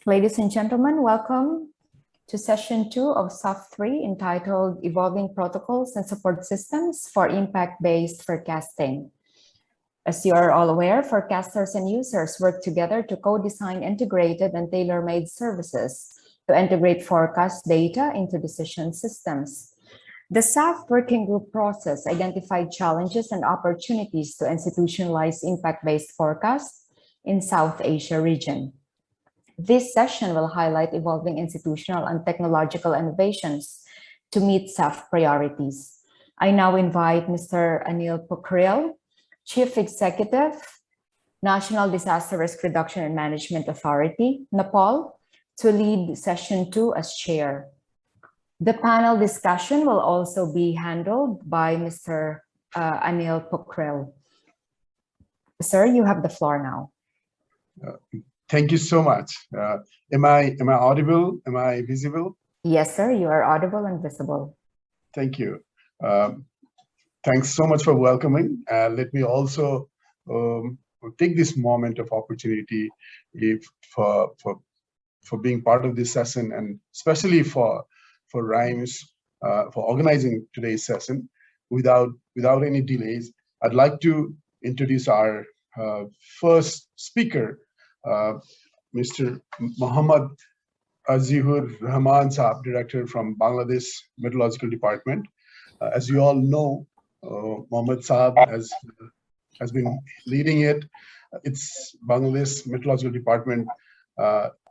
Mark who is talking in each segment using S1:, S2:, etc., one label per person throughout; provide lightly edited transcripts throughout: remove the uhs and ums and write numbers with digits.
S1: Ladies and gentlemen, welcome to session 2 of SAHF-III entitled Evolving Protocols and Support Systems for Impact-Based Forecasting. As you are all aware, forecasters and users work together to co-design integrated and tailor-made services to integrate forecast data into decision systems. The SAHF working group process identified challenges and opportunities to institutionalize impact-based forecasts in South Asia region. This session will highlight evolving institutional and technological innovations to meet SAHF priorities. I now invite Mr. Anil Pokhriyal, Chief Executive, National Disaster Risk Reduction and Management Authority, Nepal, to lead session 2 as chair. The panel discussion will also be handled by Mr. Anil Pokhriyal. Sir, you have the floor now.
S2: Thank you so much. Am I audible? Am I visible?
S1: Yes, sir. You are audible and visible.
S2: Thank you. Thanks so much for welcoming. Let me also take this moment of opportunity for being part of this session, and especially for RIMES for organizing today's session. Without any delays, I'd like to introduce our first speaker, Mr. Muhammad Azihur Rahman Saab, Director from Bangladesh Meteorological Department. As you all know, Muhammad Saab has been leading it. It's Bangladesh Meteorological Department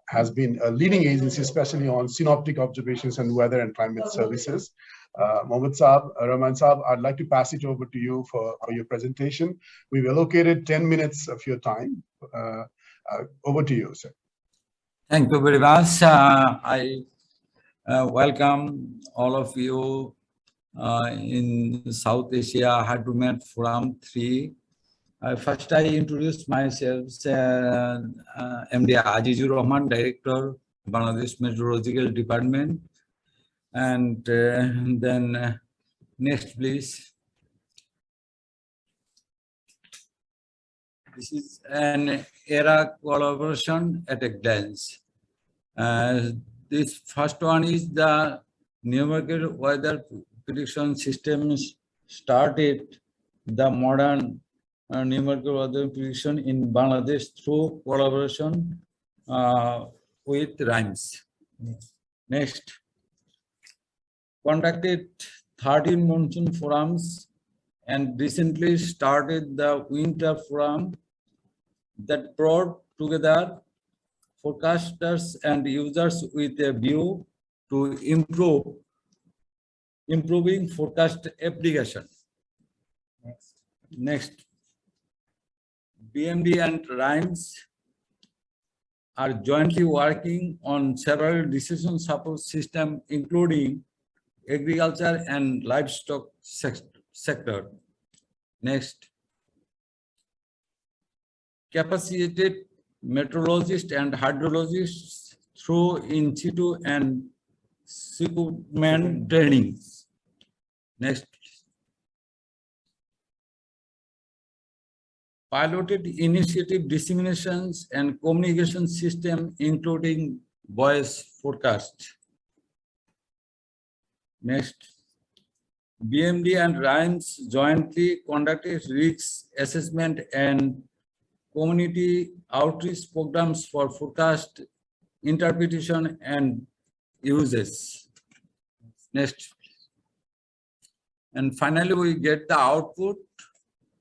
S2: has been a leading agency, especially on synoptic observations and weather and climate services. Muhammad Saab, Rahman Saab, I'd like to pass it over to you for your presentation. We've allocated 10 minutes of your time. Over to you, sir.
S3: Thank you very much. I welcome all of you in South Asia Hydromet Forum 3. First, I introduce myself, MD Azizur Rahman, Director, Bangladesh Meteorological Department. And then next, please. This is an ERA collaboration at a glance. This first one is the numerical weather prediction systems started the modern numerical weather prediction in Bangladesh through collaboration with RIMES. Next. Conducted 13 monsoon forums and recently started the winter forum that brought together forecasters and users with a view to improving forecast application. Next. BMD and RIMES are jointly working on several decision support systems, including agriculture and livestock sector. Next. Capacitated meteorologists and hydrologists through in situ and secondment trainings. Next. Piloted initiative disseminations and communication system, including voice forecast. Next. BMD and RIMES jointly conducted risk assessment and community outreach programs for forecast interpretation and uses. Next. And finally, we get the output,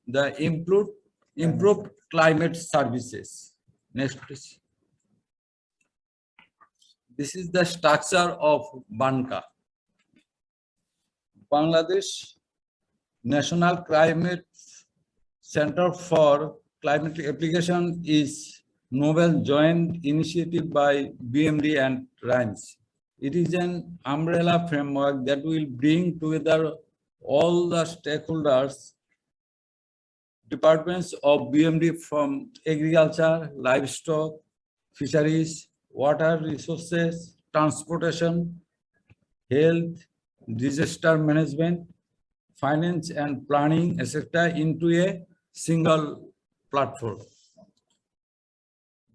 S3: the improved climate services. Next, please. This is the structure of BANCA. Bangladesh National Climate Center for Climate Application is novel joint initiative by BMD and RIMES. It is an umbrella framework that will bring together all the stakeholders, departments of BMD from agriculture, livestock, fisheries, water resources, transportation, health, disaster management, finance and planning, etc., into a single platform.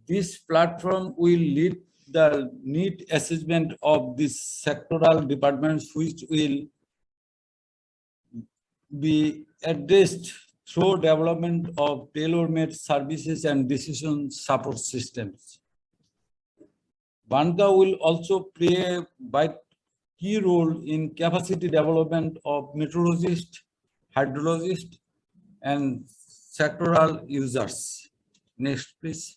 S3: This platform will lead the need assessment of these sectoral departments, which will be addressed through development of tailor-made services and decision support systems. Banca will also play a key role in capacity development of meteorologists, hydrologists, and sectoral users. Next, please.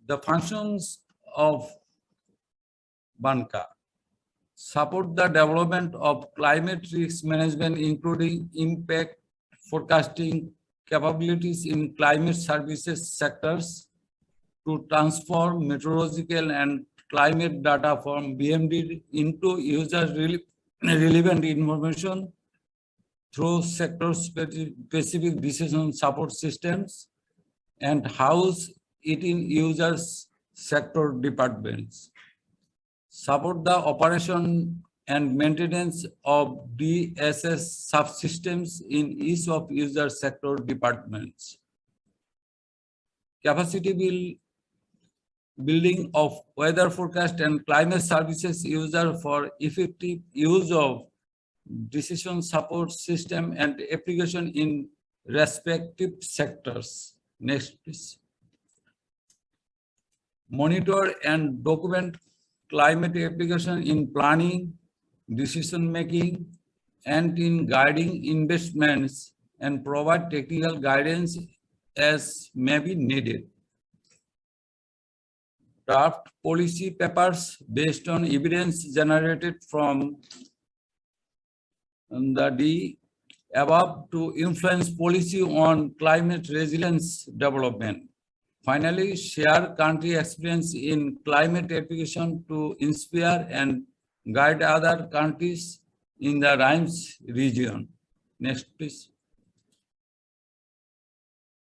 S3: The functions of Banca: support the development of climate risk management, including impact forecasting capabilities in climate services sectors, to transform meteorological and climate data from BMD into user-relevant information through sector-specific decision support systems, and house it in users' sector departments. Support the operation and maintenance of DSS subsystems in each of user sector departments. Capacity building of weather forecast and climate services user for effective use of decision support system and application in respective sectors. Next, please. Monitor and document climate application in planning, decision making, and in guiding investments, and provide technical guidance as may be needed. Draft policy papers based on evidence generated from the above to influence policy on climate resilience development. Finally, share country experience in climate application to inspire and guide other countries in the RIMES region. Next, please.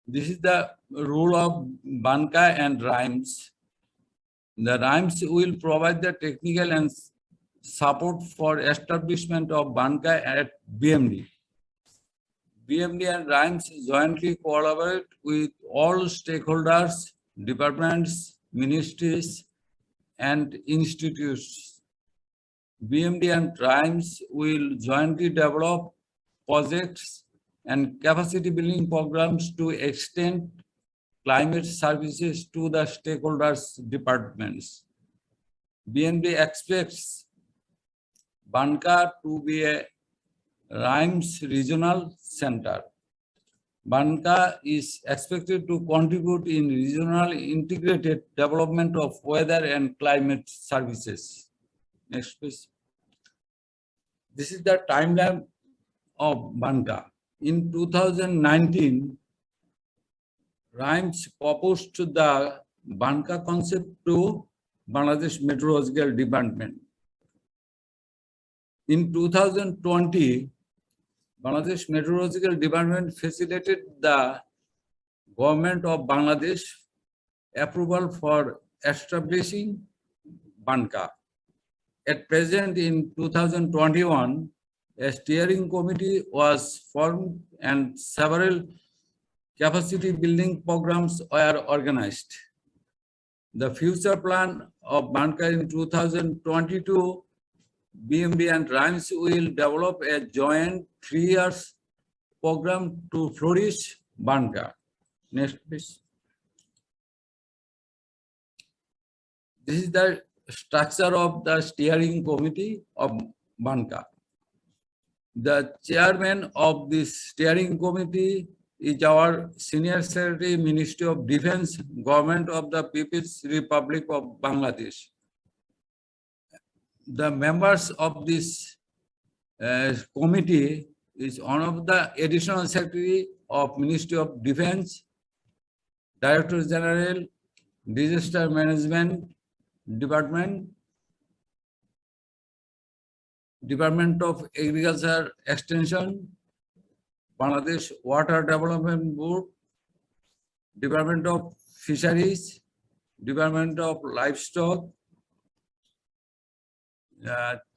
S3: This is the role of Banca and RIMES. The RIMES will provide the technical and support for establishment of Banca at BMD. BMD and RIMES jointly collaborate with all stakeholders, departments, ministries, and institutes. BMD and RIMES will jointly develop projects and capacity building programs to extend climate services to the stakeholders' departments. BMD expects Banca to be a RIMES regional center. Banca is expected to contribute in regional integrated development of weather and climate services. Next, please. This is the timeline of Banca. In 2019, RIMES proposed the Banca concept to Bangladesh Meteorological Department. In 2020, Bangladesh Meteorological Department facilitated the government of Bangladesh approval for establishing Banca. At present, in 2021, a steering committee was formed and several capacity building programs were organized. The future plan of Banca in 2022, BMD and RIMES will develop a joint 3 years program to flourish Banca. Next, please. This is the structure of the steering committee of Banca. The chairman of this steering committee is our Senior Secretary, Ministry of Defense, Government of the People's Republic of Bangladesh. The members of this committee is one of the Additional Secretary of Ministry of Defense, Director General, Disaster Management Department, Department of Agriculture Extension, Bangladesh Water Development Board, Department of Fisheries, Department of Livestock,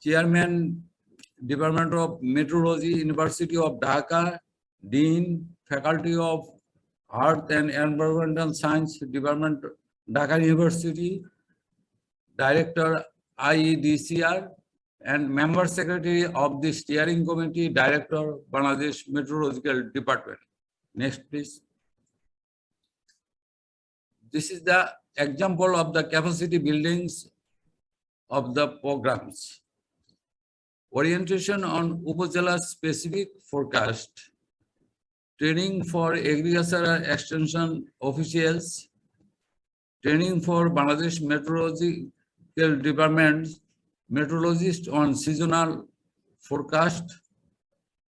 S3: Chairman, Department of Meteorology, University of Dhaka, Dean, Faculty of Earth and Environmental Science Department, Dhaka University, Director IEDCR, and Member Secretary of the Steering Committee, Director, Bangladesh Meteorological Department. Next, please. This is the example of the capacity buildings of the programs. Orientation on Upazila specific forecast, training for agricultural extension officials, training for Bangladesh Meteorological Department, meteorologists on seasonal forecast,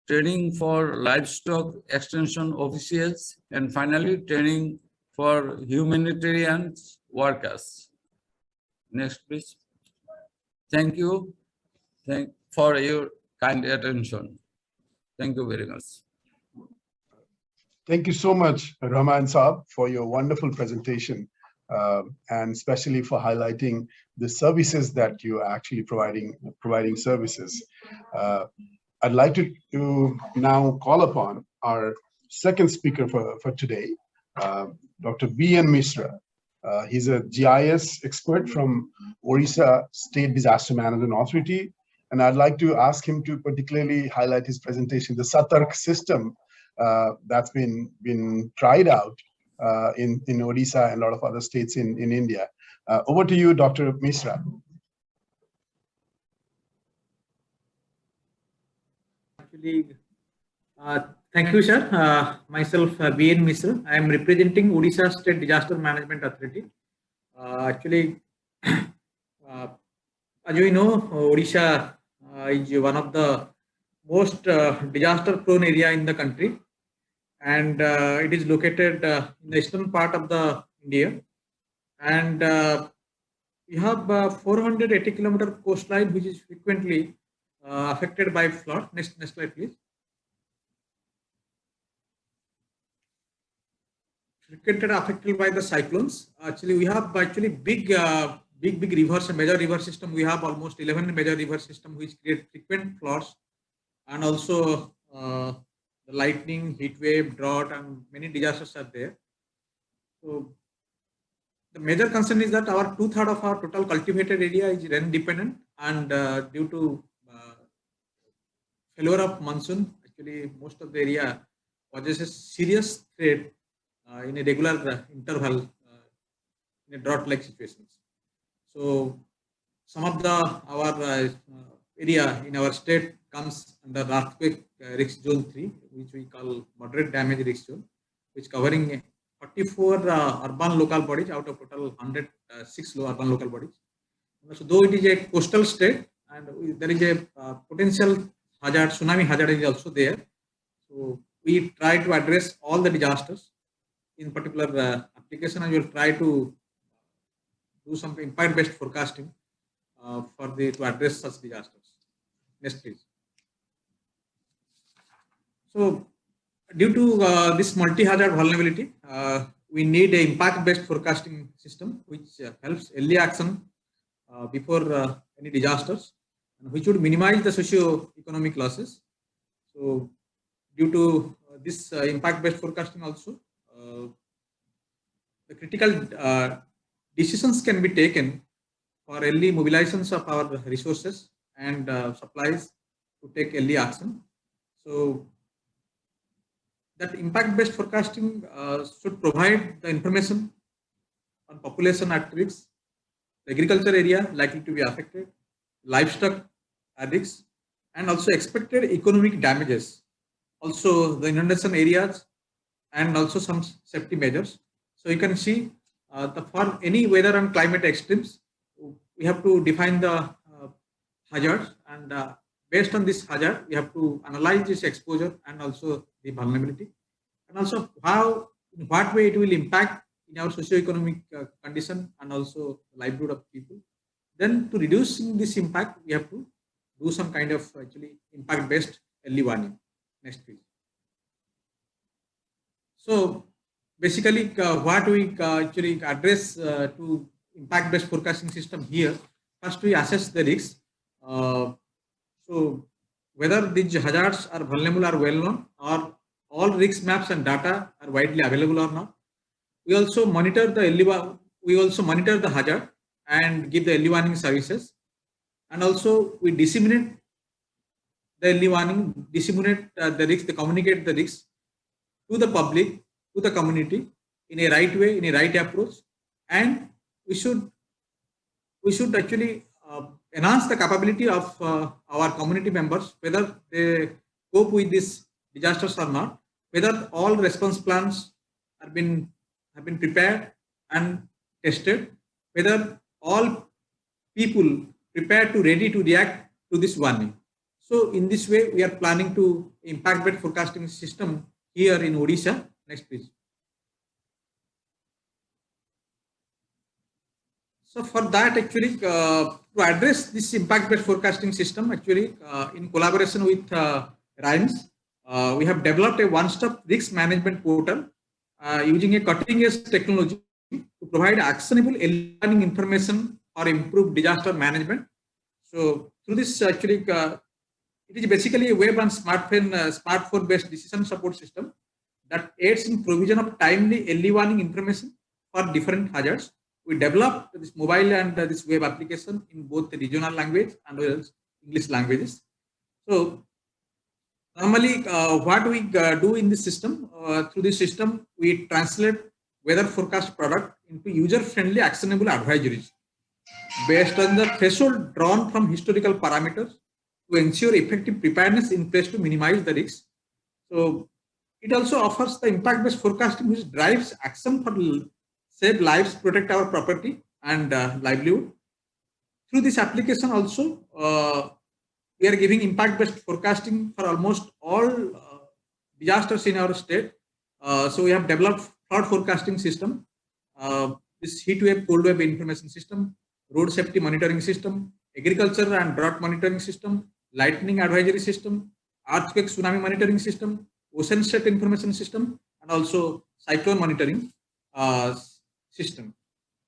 S3: training for livestock extension officials, and finally training for humanitarian workers. Next, please. Thank you for your kind attention. Thank you very much.
S2: Thank you so much, Rahman Saab, for your wonderful presentation, and especially for highlighting the services that you're actually providing services. I'd like to now call upon our second speaker for today, Dr. B.N. Misra. He's a GIS expert from Odisha State Disaster Management Authority, and I'd like to ask him to particularly highlight his presentation, the SAHF-III system that's been tried out in Odisha and a lot of other states in India. Over to you, Dr. Misra.
S4: Actually, thank you, sir. Myself, B.N. Misra. I am representing Odisha State Disaster Management Authority. Actually, as you know, Odisha is one of the most disaster-prone area in the country, and it is located in the eastern part of the India. And we have 480 kilometer coastline, which is frequently affected by flood. Next slide, please. Frequently affected by the cyclones. Actually, we have big rivers, major river system. We have almost 11 major river system which create frequent floods, and also the lightning, heat wave, drought, and many disasters are there. So the major concern is that our 2/3 of our total cultivated area is rain dependent, and due to failure of monsoon, actually most of the area possesses serious threat in a regular interval in a drought-like situations. So some of our area in our state comes under earthquake risk zone 3, which we call moderate damage risk zone, which covering 44 urban local bodies out of total 106 urban local bodies. So though it is a coastal state, and there is a potential hazard, tsunami hazard is also there. So we try to address all the disasters in particular application, and we will try to do some impact-based forecasting to address such disasters. Next, please. So, due to this multi-hazard vulnerability, we need an impact-based forecasting system which helps early action before any disasters, and which would minimize the socio-economic losses. So, due to this impact-based forecasting also, the critical decisions can be taken for early mobilizations of our resources and supplies to take early action. So that impact-based forecasting should provide the information on population at risk, the agriculture area likely to be affected, livestock at risk, and also expected economic damages, also the inundation areas, and also some safety measures. So you can see for any weather and climate extremes, we have to define the hazards, and based on this hazard, we have to analyze this exposure and also the vulnerability, and also in what way it will impact in our socio-economic condition and also livelihood of people. Then to reduce this impact, we have to do some kind of impact-based early warning. Next, please. So basically, what we actually address to impact-based forecasting system here, first we assess the risks. So whether these hazards are vulnerable or well known, or all risk maps and data are widely available or not. We also monitor the the hazard and give the early warning services. And also we disseminate the early warning, the risk, communicate the risk to the public, to the community in a right way, in a right approach. And we should actually enhance the capability of our community members, whether they cope with these disasters or not, whether all response plans have been prepared and tested, whether all people prepared to ready to react to this warning. So in this way, we are planning to impact-based forecasting system here in Odisha. Next, please. So for that, actually, to address this impact-based forecasting system, actually, in collaboration with RIMES, we have developed a one-stop risk management portal using a cutting-edge technology to provide actionable early warning information or improve disaster management. So through this, actually, it is basically a web and smartphone-based decision support system that aids in provision of timely early warning information for different hazards. We developed this mobile and this web application in both the regional language and English languages. So normally, what we do in this system, through this system, we translate weather forecast product into user-friendly actionable advisories based on the threshold drawn from historical parameters to ensure effective preparedness in place to minimize the risks. So it also offers the impact-based forecasting, which drives action for save lives, protect our property and livelihood. Through this application also, we are giving impact-based forecasting for almost all disasters in our state. So we have developed flood forecasting system, this heat wave, cold wave information system, road safety monitoring system, agriculture and drought monitoring system, lightning advisory system, earthquake tsunami monitoring system, ocean state information system, and also cyclone monitoring system.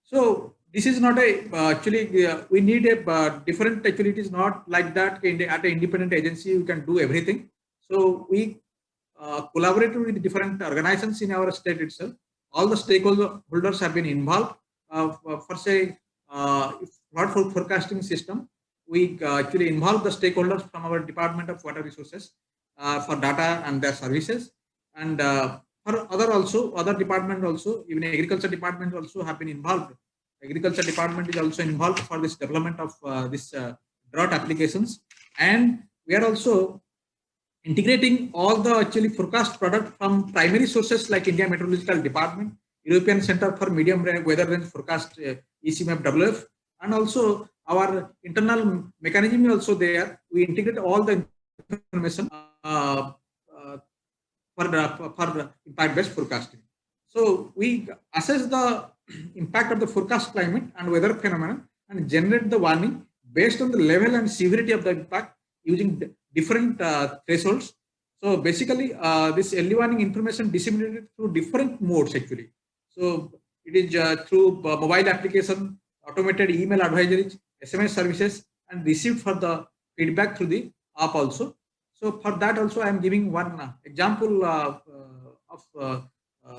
S4: So this is not a actually we need a different, actually it is not like that at an independent agency you can do everything. So we collaborated with different organizations in our state itself. All the stakeholders have been involved. For say flood forecasting system, we actually involve the stakeholders from our Department of Water Resources for data and their services, and for other department also, even agriculture department also have been involved. Agriculture department is also involved for this development of this drought applications, and we are also integrating all the actually forecast product from primary sources like India Meteorological Department, European Center for Medium Weather Range Forecast, ECMAP WF, and also our internal mechanism also there. We integrate all the information for impact-based forecasting. So we assess the impact of the forecast climate and weather phenomena and generate the warning based on the level and severity of the impact using different thresholds. So basically, this early warning information disseminated through different modes actually. So it is through mobile application, automated email advisories, SMS services, and received for the feedback through the app also. So for that also, I am giving one example of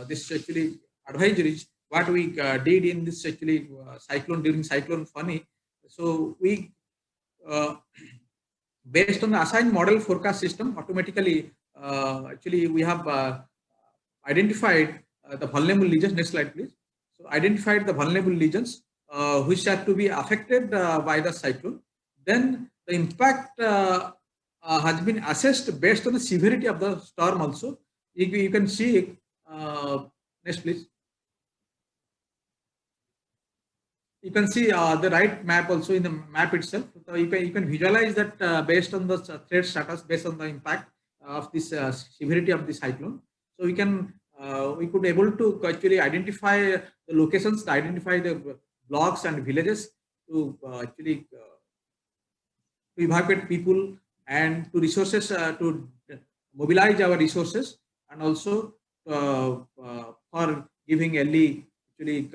S4: this actually advisories, what we did in this actually during cyclone Fani. So we based on the assigned model forecast system, automatically actually we have identified the vulnerable regions. Next slide, please. So identified the vulnerable regions which are to be affected by the cyclone. Then the impact has been assessed based on the severity of the storm also. You can see, next please. You can see the right map also in the map itself. So you can visualize that based on the threat status, based on the impact of this severity of the cyclone. So we could able to actually identify the locations, to identify the blocks and villages to actually to evacuate people and to resources to mobilize our resources, and also for giving early actually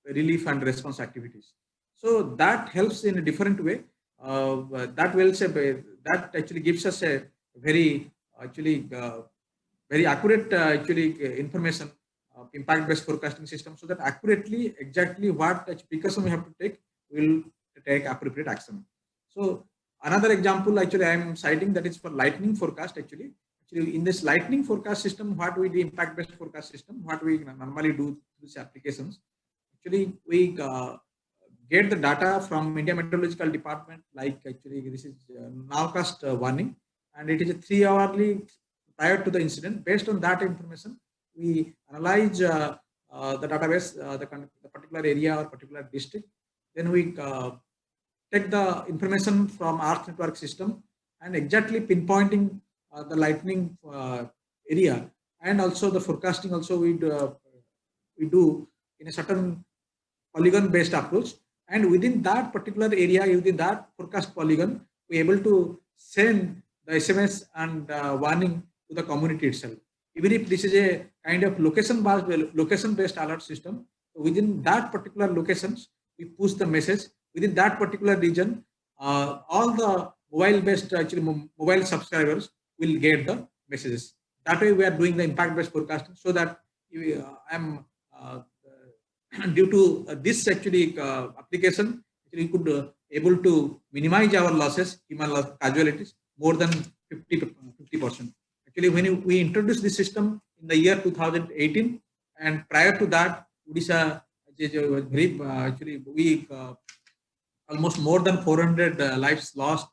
S4: relief and response activities. So that helps in a different way. That actually gives us a very actually very accurate information of impact-based forecasting system, so that accurately, exactly what precaution we have to take, will take appropriate action. So another example actually I am citing, that is for lightning forecast. Actually in this lightning forecast system, what we do, impact-based forecast system, what we normally do these applications, actually we get the data from India Meteorological Department, like actually this is nowcast warning, and it is a 3-hourly prior to the incident. Based on that information, we analyze the database, the particular area or particular district. Then we take the information from Earth network system and exactly pinpointing the lightning area, and also the forecasting also we do in a certain polygon based approach, and within that particular area, within that forecast polygon, we are able to send the SMS and warning to the community itself. Even if this is a kind of location based alert system, within that particular locations, we push the message within that particular region. All the mobile based mobile subscribers will get the messages. That way we are doing the impact based forecasting, so that due to this application, we could able to minimize our losses, human loss, casualties, more than 50%. Actually, when we introduced this system in the year 2018, and prior to that, Odisha, we almost more than 400 lives lost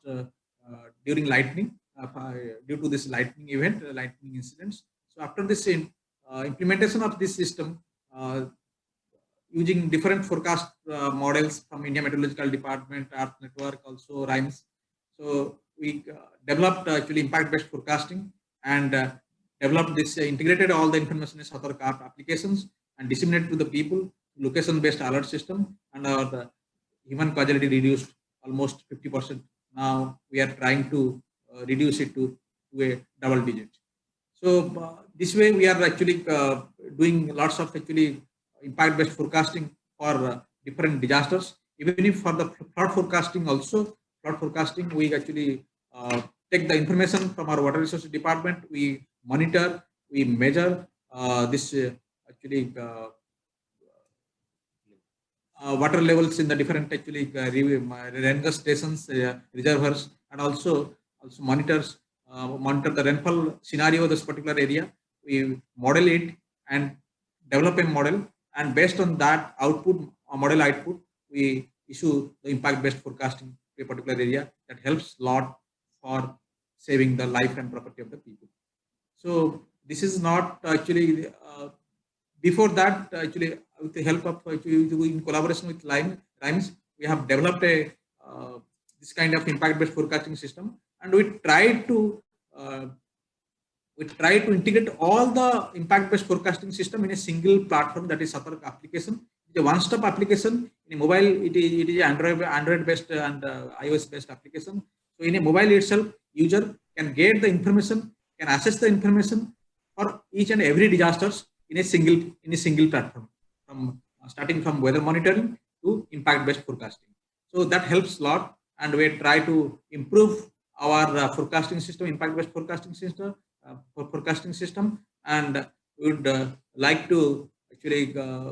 S4: during lightning, due to this lightning event, lightning incidents. So after this implementation of this system, using different forecast models from India Meteorological Department, Earth Network, also RIMES. So we developed impact-based forecasting, and developed this integrated all the information in SAHF-III applications and disseminated to the people, location-based alert system, and our human casualty reduced almost 50%. Now we are trying to reduce it to a double digit. So this way we are actually doing lots of impact-based forecasting for different disasters. Even if for the flood forecasting also, we actually take the information from our water resources department. We monitor, we measure this water levels in the different rainwater stations, reservoirs, and also monitor the rainfall scenario of this particular area. We model it and develop a model, and based on that output, model output, we issue the impact-based forecasting to a particular area. That helps a lot for saving the life and property of the people. So this is not actually before that, actually with the help of in collaboration with RIMES, we have developed a this kind of impact-based forecasting system, and we try to integrate all the impact-based forecasting system in a single platform, that is SAHF-III application. It's a one-stop application. In a mobile, it is Android-based and iOS-based application. So in a mobile itself, user can get the information, can access the information for each and every disasters in a single platform, from starting from weather monitoring to impact-based forecasting. So that helps a lot, and we try to improve our forecasting system, impact-based forecasting system, and we would like to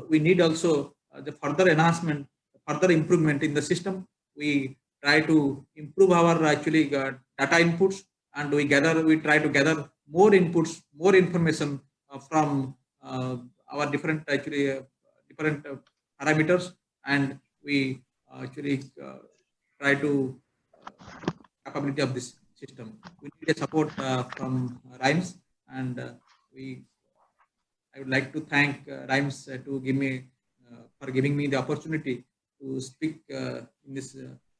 S4: we need also the further enhancement, further improvement in the system. We try to improve our data inputs, and we try to gather more inputs, more information from our different parameters, and we try to capability of this system. We need a support from RIMES, and I would like to thank RIMES to give me for giving me the opportunity to speak in this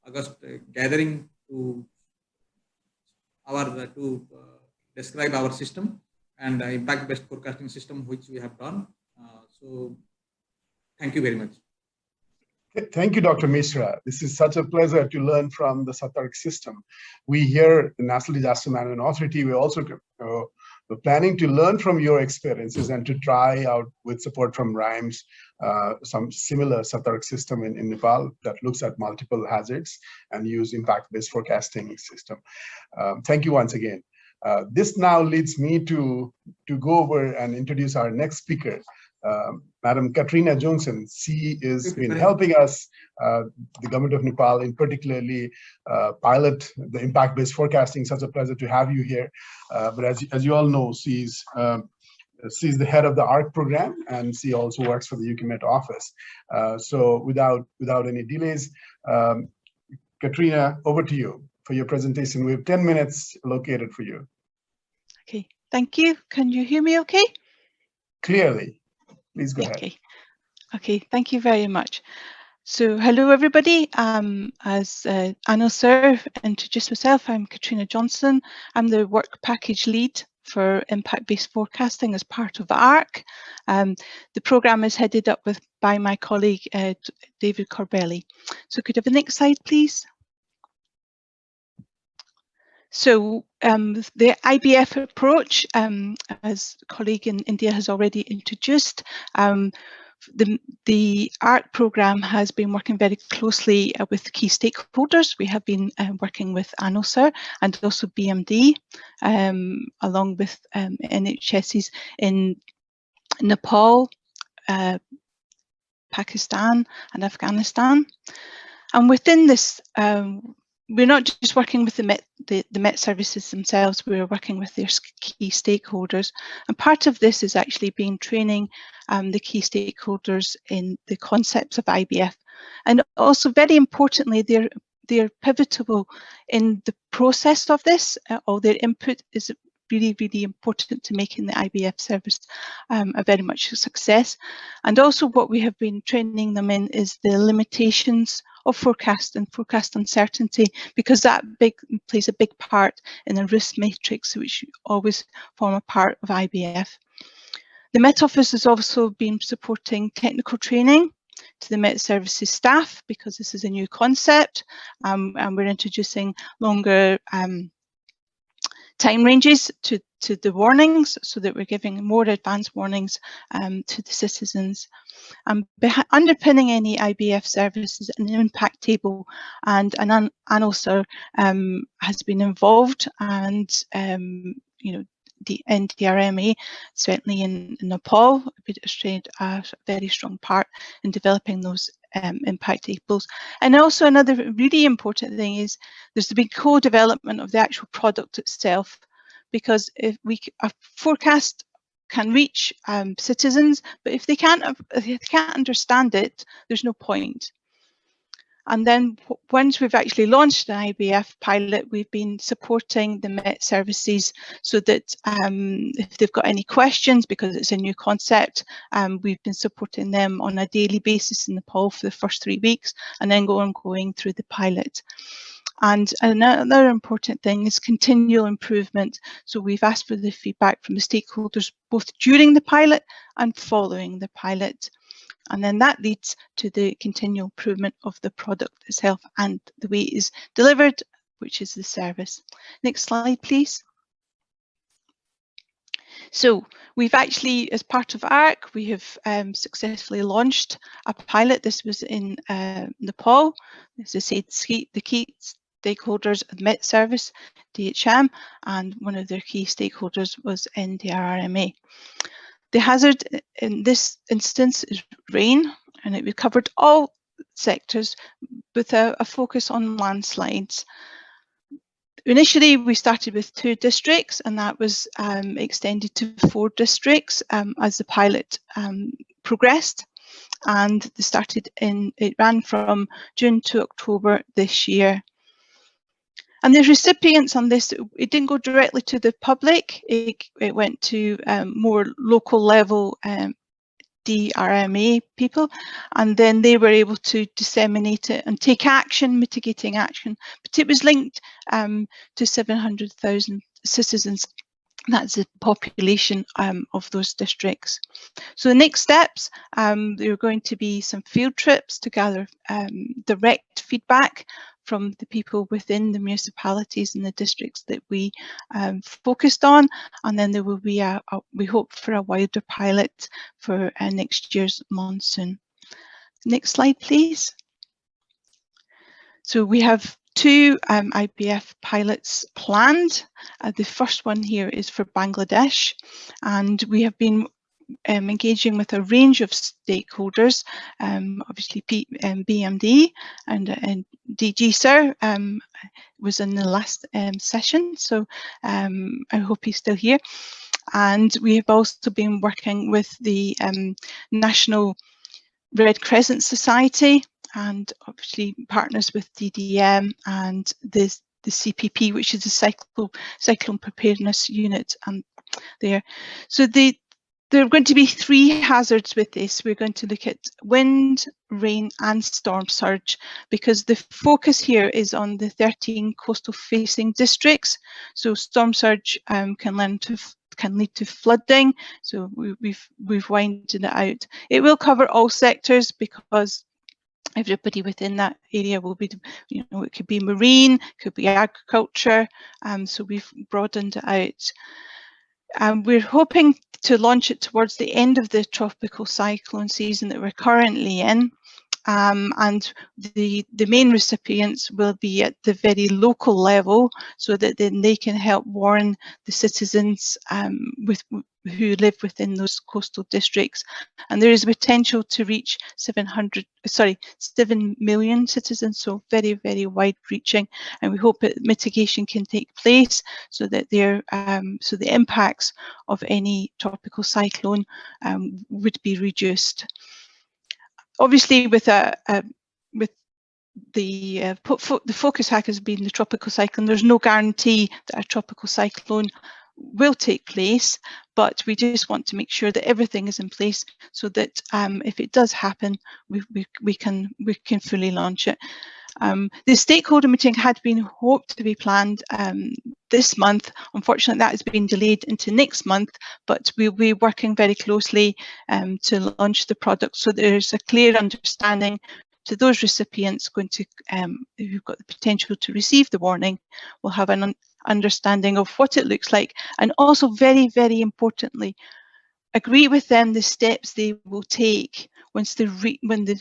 S4: August gathering to describe our system and impact-based forecasting system which we have done. So thank you very much.
S2: Thank you, Dr. Mishra. This is such a pleasure to learn from the SAHF-III system. We here at the National Disaster Management Authority, we're also planning to learn from your experiences and to try out, with support from RIMES, some similar SAHF-III system in Nepal that looks at multiple hazards and use impact-based forecasting system. Thank you once again. This now leads me to go over and introduce our next speaker, Madam Katrina Johnson. She has been helping us, the government of Nepal, in particularly pilot the impact-based forecasting. Such a pleasure to have you here. But as you all know, she's the head of the ARC program, and she also works for the UKMet office. So without any delays, Katrina, over to you for your presentation. We have 10 minutes allocated for you.
S5: Okay, thank you. Can you hear me okay?
S2: Clearly. Please go ahead.
S5: Okay, thank you very much. So hello everybody. As Anil sir introduced myself, I'm Katrina Johnson. I'm the work package lead for impact-based forecasting as part of ARC. The programme is headed up by my colleague David Corbelli. So could I have the next slide, please? So the IBF approach, as a colleague in India has already introduced, the ARC programme has been working very closely with key stakeholders. We have been working with Anil sir and also BMD, along with NHSs in Nepal, Pakistan and Afghanistan. And within this, we're not just working with the Met services themselves, we're working with their key stakeholders. And part of this is actually been training the key stakeholders in the concepts of IBF. And also very importantly, they're pivotal in the process of this. All their input is really, really important to making the IBF service a very much a success. And also what we have been training them in is the limitations of forecast and forecast uncertainty, because that plays a big part in the risk matrix, which always form a part of IBF. The Met Office has also been supporting technical training to the Met Services staff, because this is a new concept, and we're introducing longer time ranges to the warnings, so that we're giving more advanced warnings to the citizens. Underpinning any IBF service is an impact table, and Anil sir has been involved, and you know, the NDRMA, certainly in Nepal, played a very strong part in developing those impact tables. And also another really important thing is there's been co-development of the actual product itself, because if a forecast can reach citizens, but if they can't understand it, there's no point. And then once we've actually launched an IBF pilot, we've been supporting the Met services so that if they've got any questions, because it's a new concept, we've been supporting them on a daily basis in Nepal for the first 3 weeks, and then going through the pilot. And another important thing is continual improvement. So we've asked for the feedback from the stakeholders both during the pilot and following the pilot. And then that leads to the continual improvement of the product itself and the way it is delivered, which is the service. Next slide, please. So we've actually, as part of ARC, we have successfully launched a pilot. This was in Nepal. As I said, the key stakeholders at Met Service, DHM, and one of their key stakeholders was NDRMA. The hazard in this instance is rain, and we covered all sectors with a focus on landslides. Initially, we started with 2 districts, and that was extended to 4 districts as the pilot progressed. And it ran from June to October this year. And the recipients on this, it didn't go directly to the public. It went to more local level DRMA people, and then they were able to disseminate it and take action, mitigating action. But it was linked to 700,000 citizens. That's the population of those districts. So the next steps, there are going to be some field trips to gather direct feedback from the people within the municipalities and the districts that we focused on, and then there will be we hope for a wider pilot for next year's monsoon. Next slide, please. So we have 2 IBF pilots planned. The first one here is for Bangladesh, and we have been engaging with a range of stakeholders, obviously BMD and DG Sir was in the last session, so I hope he's still here. And we have also been working with the National Red Crescent Society, and obviously partners with DDM and the CPP, which is the Cyclone Preparedness Unit there. So there are going to be 3 hazards with this. We're going to look at wind, rain and storm surge, because the focus here is on the 13 coastal facing districts. So storm surge can lead to flooding. So we've winded it out. It will cover all sectors because everybody within that area will be, you know, it could be marine, could be agriculture. So we've broadened it out. We're hoping to launch it towards the end of the tropical cyclone season that we're currently in. And the main recipients will be at the very local level, so that then they can help warn the citizens who live within those coastal districts. And there is potential to reach 7 million citizens, so very, very wide reaching. And we hope that mitigation can take place so that so the impacts of any tropical cyclone would be reduced. Obviously, with the focus has been the tropical cyclone. There's no guarantee that a tropical cyclone will take place, but we just want to make sure that everything is in place so that if it does happen, we can fully launch it. The stakeholder meeting had been hoped to be planned this month. Unfortunately, that has been delayed into next month, but we'll be working very closely to launch the product, so there's a clear understanding to those recipients who've got the potential to receive the warning. Will have an understanding of what it looks like, and also very, very importantly, agree with them the steps they will take once when they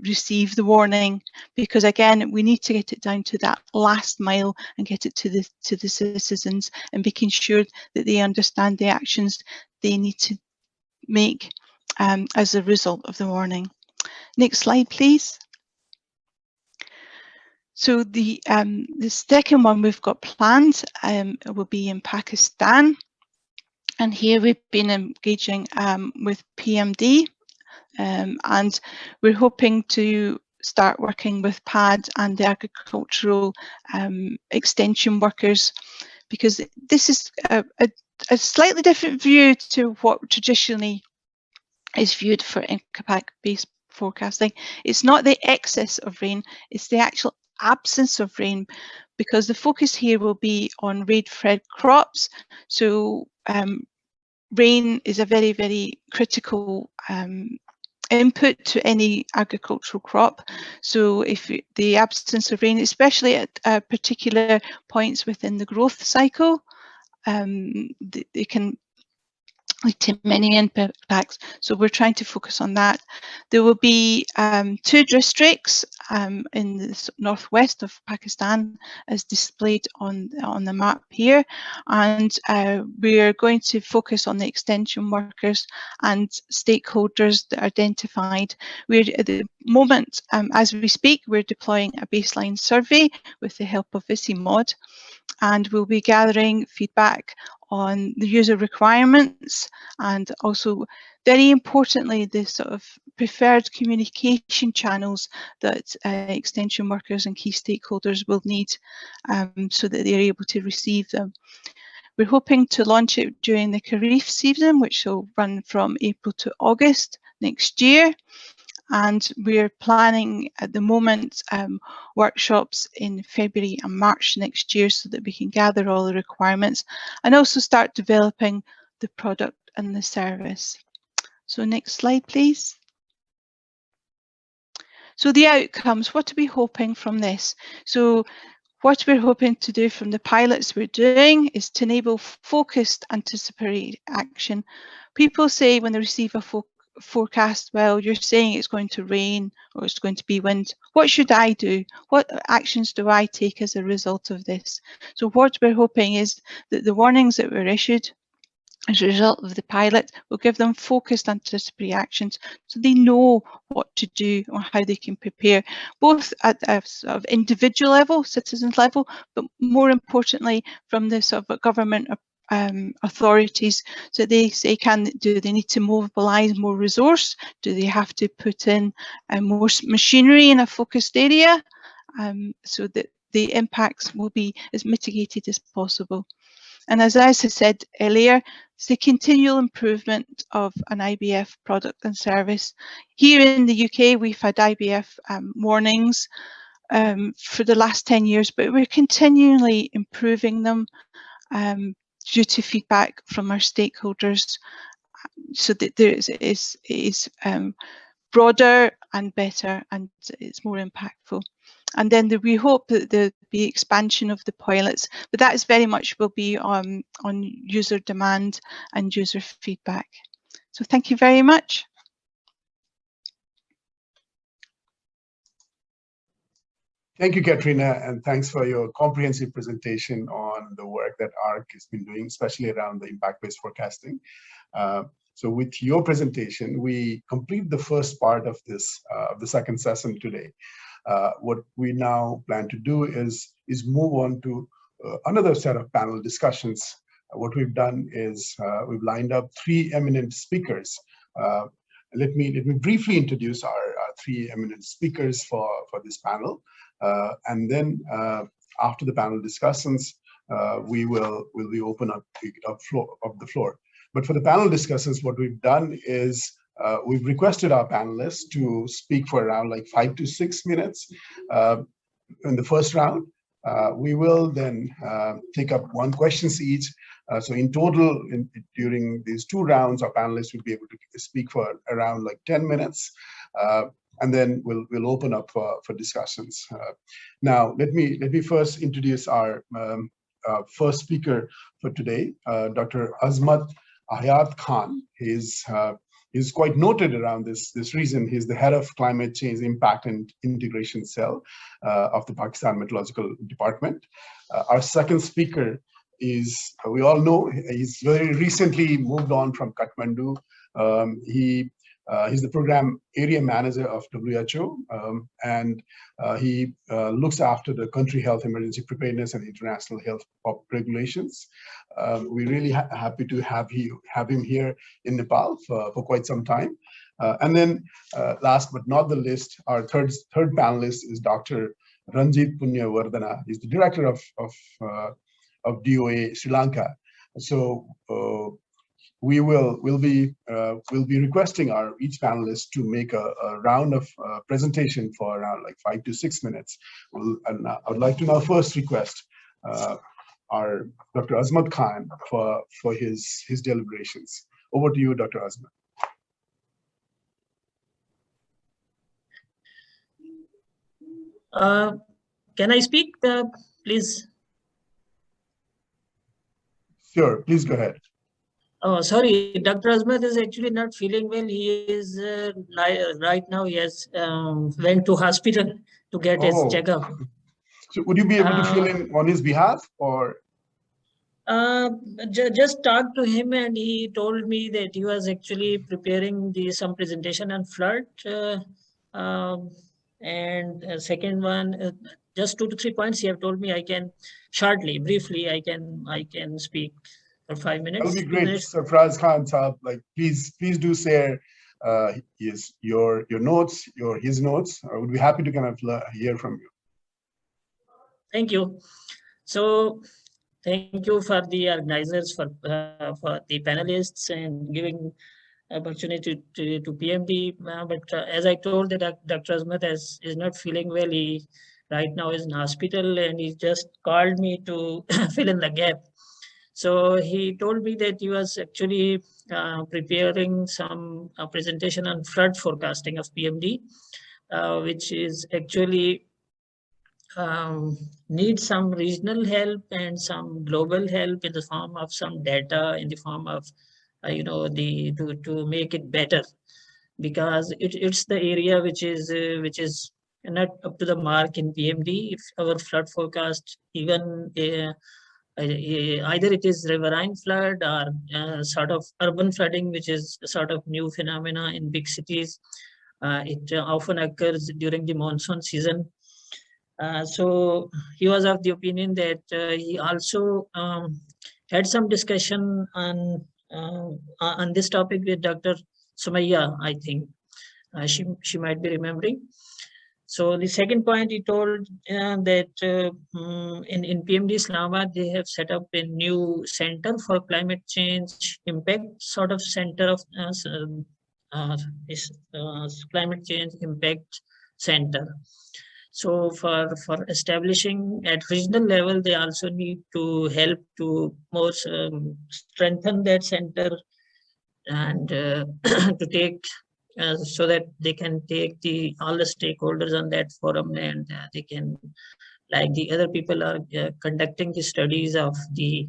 S5: receive the warning, because again, we need to get it down to that last mile and get it to the citizens, and making sure that they understand the actions they need to make as a result of the warning. Next slide, please. So the second one we've got planned will be in Pakistan, and here we've been engaging with PMD. And we're hoping to start working with PAD and the agricultural extension workers, because this is a slightly different view to what traditionally is viewed for impact-based forecasting. It's not the excess of rain, it's the actual absence of rain, because the focus here will be on rain-fed crops. So rain is a very, very critical input to any agricultural crop. So if the absence of rain, especially at particular points within the growth cycle, they can lead to many impacts. So we're trying to focus on that. There will be 2 districts in the northwest of Pakistan, as displayed on the map here, and we are going to focus on the extension workers and stakeholders that are identified. We're at the moment, as we speak, we're deploying a baseline survey with the help of VisiMod, and we'll be gathering feedback on the user requirements, and also, very importantly, the sort of preferred communication channels that extension workers and key stakeholders will need, so that they're able to receive them. We're hoping to launch it during the Kharif season, which will run from April to August next year. And we're planning at the moment workshops in February and March next year, so that we can gather all the requirements and also start developing the product and the service. So next slide, please. So the outcomes, what are we hoping from this? So what we're hoping to do from the pilots we're doing is to enable focused anticipatory action. People say when they receive forecast, well, you're saying it's going to rain or it's going to be wind. What should I do? What actions do I take as a result of this? So what we're hoping is that the warnings that were issued as a result of the pilot will give them focused anticipatory actions so they know what to do or how they can prepare, both at a sort of individual level, citizens level, but more importantly from the sort of government authorities. So they say, do they need to mobilise more resource? Do they have to put in more machinery in a focused area so that the impacts will be as mitigated as possible? And as I said earlier, it's the continual improvement of an IBF product and service. Here in the UK, we've had IBF warnings for the last 10 years, but we're continually improving them due to feedback from our stakeholders, so that there is broader and better, and it's more impactful. And then we hope that there'll be expansion of the pilots, but that is very much will be on user demand and user feedback. So thank you very much.
S2: Thank you, Katrina, and thanks for your comprehensive presentation on the work that ARC has been doing, especially around the impact-based forecasting. So with your presentation, we complete the first part of this, the second session today. What we now plan to do is move on to another set of panel discussions. What we've done is we've lined up 3 eminent speakers. Let me briefly introduce our 3 eminent speakers for this panel, and then after the panel discussions, we will open up the floor. But for the panel discussions, what we've done is we've requested our panelists to speak for around like 5 to 6 minutes in the first round. We will then take up 1 question each. So in total, during these 2 rounds, our panelists will be able to speak for around like 10 minutes. And then we'll open up for discussions. Now, let me first introduce our first speaker for today, Dr. Azmat Hayat Khan. He's quite noted around this reason. He's the head of Climate Change Impact and Integration Cell of the Pakistan Meteorological Department. Our second speaker is, we all know, he's very recently moved on from Kathmandu. He's the program area manager of WHO, and he looks after the country health emergency preparedness and international health regulations. We're really happy to have him here in Nepal for quite some time. And then last but not the least, our third panelist is Dr. Ranjit Punyawardana. He's the director of DOA Sri Lanka. So we'll be requesting each panelist to make a round of presentation for around like 5 to 6 minutes. And I would like to now first request our Dr. Azmat Khan for his deliberations. Over to you, Dr. Azmat.
S6: Can I speak, please?
S2: Sure, please go ahead.
S6: Oh, sorry, Dr. Azmat is actually not feeling well. He is right now. He has went to hospital to get his checkup.
S2: So would you be able to fill in on his behalf, or?
S6: Just talked to him, and he told me that he was actually preparing some presentation on flood. And second one, just 2 to 3 points. He have told me I can briefly, I can speak for 5 minutes.
S2: That'll be great, Sarfraz Khan Saab. Like, please do share your notes, his notes. I would be happy to kind of hear from you.
S6: Thank you. So, thank you for the organizers, for the panelists, and giving opportunity to PMD. But as I told that Dr. Azmat is not feeling well. He right now is in hospital, and he just called me to fill in the gap. So he told me that he was actually preparing some presentation on flood forecasting of PMD, which is actually needs some regional help and some global help in the form of some data, in the form of to make it better. because it's the area which is not up to the mark in PMD. If our flood forecast, even either it is riverine flood or sort of urban flooding, which is a sort of new phenomena in big cities. It often occurs during the monsoon season. So he was of the opinion that he also had some discussion on this topic with Dr. Sumaya, I think. She might be remembering. So the second point, he told that in PMD Islamabad, they have set up a new center for climate change impact, sort of center of climate change impact center. So for establishing at regional level, they also need to help to more strengthen that center and to take so that they can take all the stakeholders on that forum, and they can, like the other people are conducting the studies of the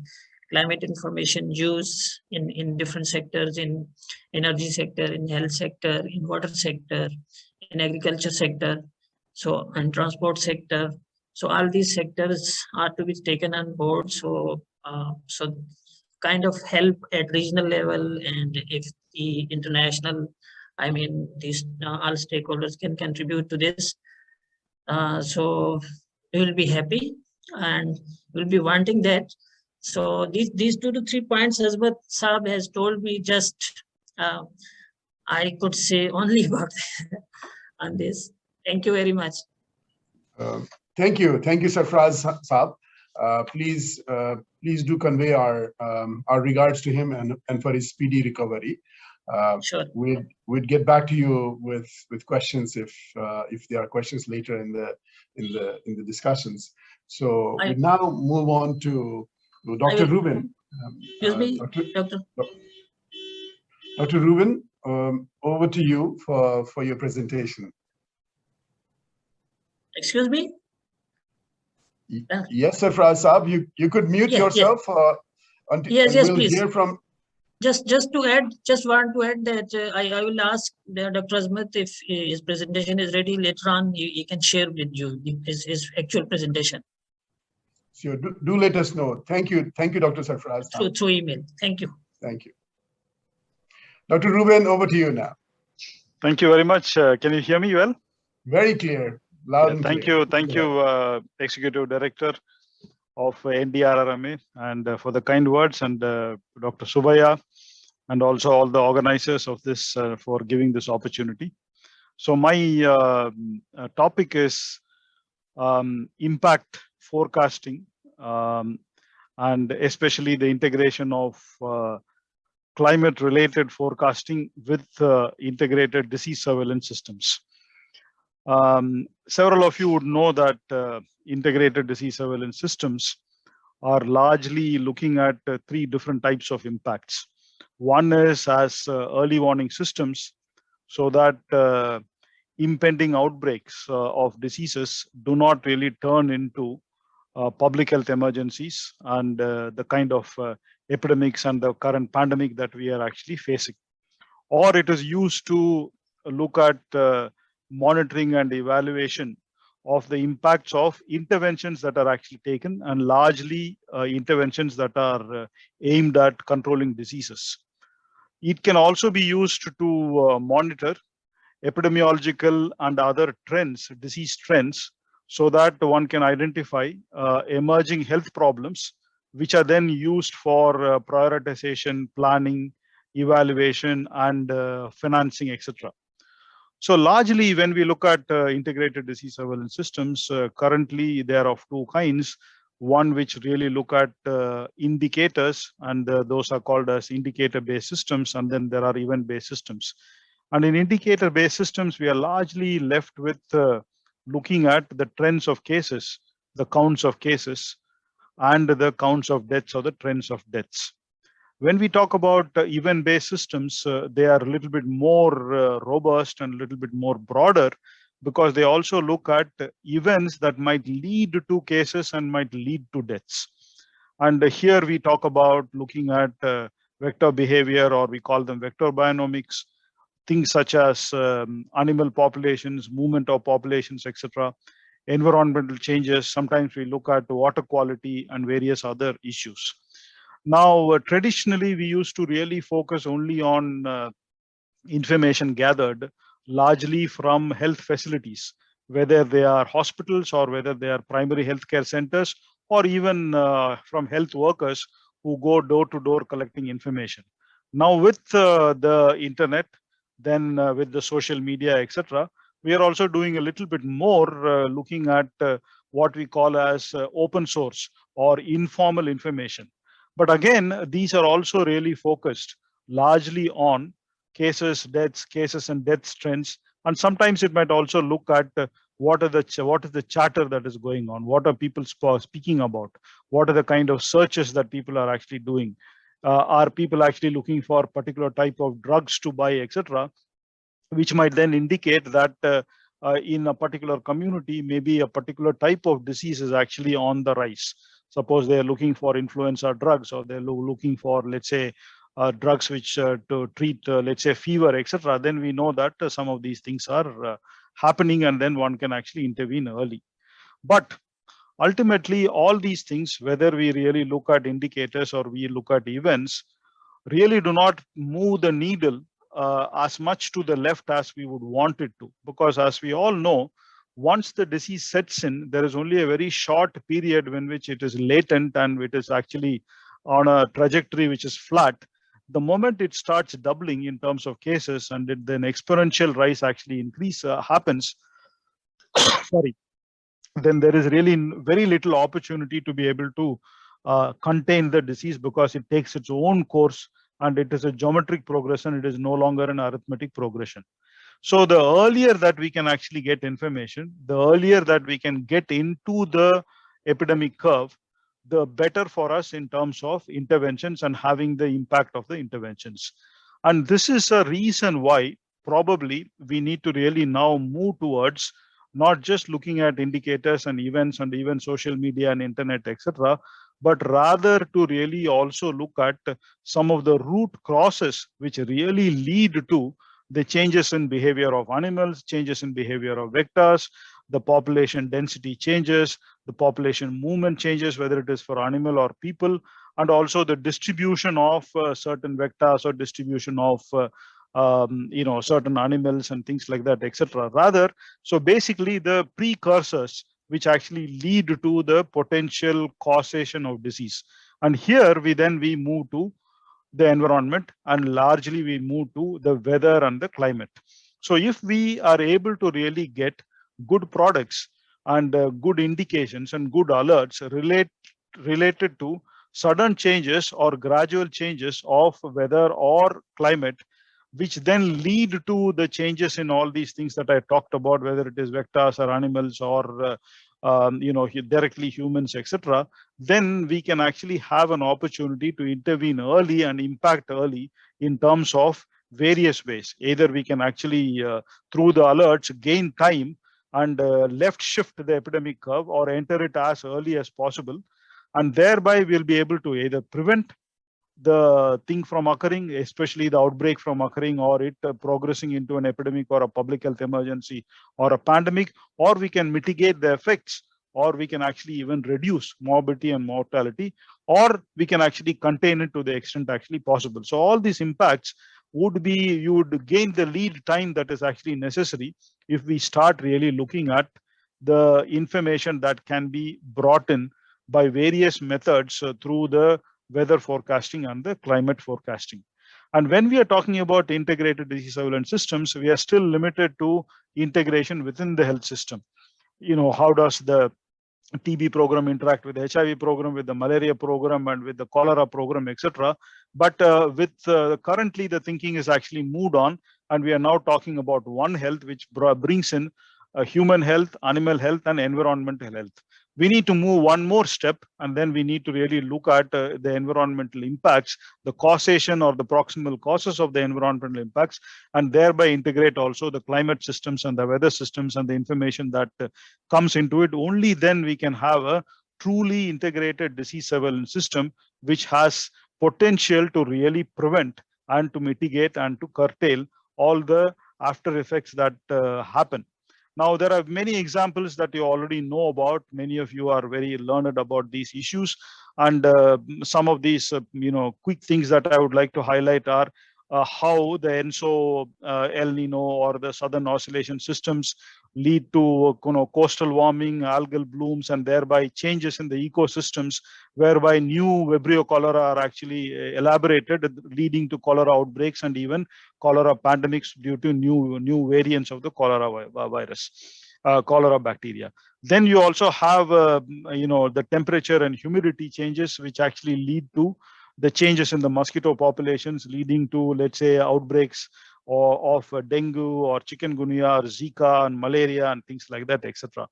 S6: climate information use in different sectors, in energy sector, in health sector, in water sector, in agriculture sector, so and transport sector. So all these sectors are to be taken on board. So so kind of help at regional level, and if the international, I mean, these all stakeholders can contribute to this. So we will be happy and we'll be wanting that. So these 2 to 3 points, Hazbat Saab has told me, just I could say only about on this. Thank you very much.
S2: Thank you, Sarfraz Saab. Please do convey our regards to him and for his speedy recovery.
S6: Sure.
S2: We'd get back to you with questions if there are questions later in the discussions. So we now move on to Dr. Rubin.
S6: Excuse me, Doctor.
S2: Dr. Rubin, over to you for your presentation.
S6: Excuse me?
S2: Yes, Sarfraz Saab, you could mute yourself. Until
S6: yes,
S2: we'll
S6: please.
S2: Hear from.
S6: Just to add, just want to add that I will ask Dr. Azmat if his presentation is ready. Later on, he can share with you his actual presentation.
S2: So do let us know. Thank you, Dr. Sarfraz.
S6: Through email. Thank you.
S2: Thank you. Dr. Rubin, over to you now.
S7: Thank you very much. Can you hear me well?
S2: Very clear. Loud and clear.
S7: Thank you, Executive Director of NDRRMA, and for the kind words, and Dr. Subaya, and also all the organizers of this for giving this opportunity. So my topic is impact forecasting, and especially the integration of climate-related forecasting with integrated disease surveillance systems. Several of you would know that integrated disease surveillance systems are largely looking at 3 different types of impacts. One is as early warning systems, so that impending outbreaks of diseases do not really turn into public health emergencies and the kind of epidemics and the current pandemic that we are actually facing. Or it is used to look at monitoring and evaluation of the impacts of interventions that are actually taken, and largely interventions that are aimed at controlling diseases. It can also be used to monitor epidemiological and other trends, disease trends, so that one can identify emerging health problems, which are then used for prioritization, planning, evaluation, and financing, etc. So largely, when we look at integrated disease surveillance systems, currently they are of 2 kinds. One which really look at indicators, and those are called as indicator-based systems, and then there are event-based systems. And in indicator-based systems, we are largely left with looking at the trends of cases, the counts of cases, and the counts of deaths or the trends of deaths. When we talk about event-based systems, they are a little bit more robust and a little bit more broader, because they also look at events that might lead to cases and might lead to deaths. And here we talk about looking at vector behavior, or we call them vector bionomics, things such as animal populations, movement of populations, etc., environmental changes. Sometimes we look at water quality and various other issues. Now, traditionally, we used to really focus only on information gathered largely from health facilities, whether they are hospitals or whether they are primary healthcare centers, or even from health workers who go door to door collecting information. Now, with the internet, then with the social media, etc., we are also doing a little bit more looking at what we call as open source or informal information. But again, these are also really focused largely on cases and deaths trends, and sometimes it might also look at what is the chatter that is going on, what are people speaking about, what are the kind of searches that people are actually doing, are people actually looking for particular type of drugs to buy, etc., which might then indicate that in a particular community, maybe a particular type of disease is actually on the rise. Suppose they're looking for influenza drugs, or they're looking for, let's say, drugs which to treat, let's say, fever, etc. Then we know that some of these things are happening, and then one can actually intervene early. But ultimately, all these things, whether we really look at indicators or we look at events, really do not move the needle as much to the left as we would want it to. Because as we all know, once the disease sets in, there is only a very short period in which it is latent and it is actually on a trajectory which is flat. The moment it starts doubling in terms of cases, and then exponential rise actually happens, sorry, then there is really very little opportunity to be able to contain the disease, because it takes its own course and it is a geometric progression. It is no longer an arithmetic progression. So the earlier that we can actually get information, the earlier that we can get into the epidemic curve, the better for us in terms of interventions and having the impact of the interventions. And this is a reason why probably we need to really now move towards not just looking at indicators and events and even social media and internet, etc., but rather to really also look at some of the root causes which really lead to the changes in behavior of animals, changes in behavior of vectors, the population density changes, the population movement changes, whether it is for animal or people, and also the distribution of certain vectors or distribution of certain animals and things like that, etc. Rather, so basically the precursors which actually lead to the potential causation of disease. And here we move to the environment, and largely we move to the weather and the climate. So if we are able to really get good products and good indications and good alerts related to sudden changes or gradual changes of weather or climate, which then lead to the changes in all these things that I talked about, whether it is vectors or animals or directly humans, etc., then we can actually have an opportunity to intervene early and impact early in terms of various ways. Either we can actually, through the alerts, gain time and left shift the epidemic curve, or enter it as early as possible. And thereby we'll be able to either prevent the thing from occurring, especially the outbreak from occurring, or it progressing into an epidemic or a public health emergency or a pandemic, or we can mitigate the effects, or we can actually even reduce morbidity and mortality, or we can actually contain it to the extent actually possible. So all these impacts would be, you would gain the lead time that is actually necessary if we start really looking at the information that can be brought in by various methods through the weather forecasting and the climate forecasting. And when we are talking about integrated disease surveillance systems, we are still limited to integration within the health system. How does the TB program interact with the HIV program, with the malaria program, and with the cholera program, etc. But currently the thinking is actually moved on, and we are now talking about One Health, which brings in human health, animal health, and environmental health. We need to move one more step, and then we need to really look at the environmental impacts, the causation or the proximal causes of the environmental impacts, and thereby integrate also the climate systems and the weather systems and the information that comes into it. Only then we can have a truly integrated disease surveillance system, which has potential to really prevent and to mitigate and to curtail all the after effects that happen. Now, there are many examples that you already know about. Many of you are very learned about these issues. And some of these, quick things that I would like to highlight are how the ENSO, El Nino, or the Southern Oscillation systems lead to coastal warming, algal blooms, and thereby changes in the ecosystems, whereby new Vibrio cholera are actually elaborated, leading to cholera outbreaks and even cholera pandemics due to new variants of the cholera virus, cholera bacteria. Then you also have, the temperature and humidity changes, which actually lead to the changes in the mosquito populations, leading to, let's say, outbreaks of dengue or chikungunya or Zika and malaria and things like that, etc.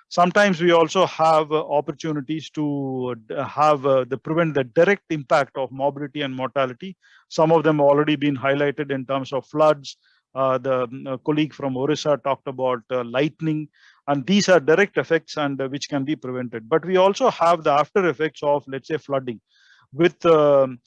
S7: Sometimes we also have opportunities to have prevent the direct impact of morbidity and mortality. Some of them already been highlighted in terms of floods. The colleague from Orissa talked about lightning, and these are direct effects and which can be prevented. But we also have the after effects of, let's say, flooding, with the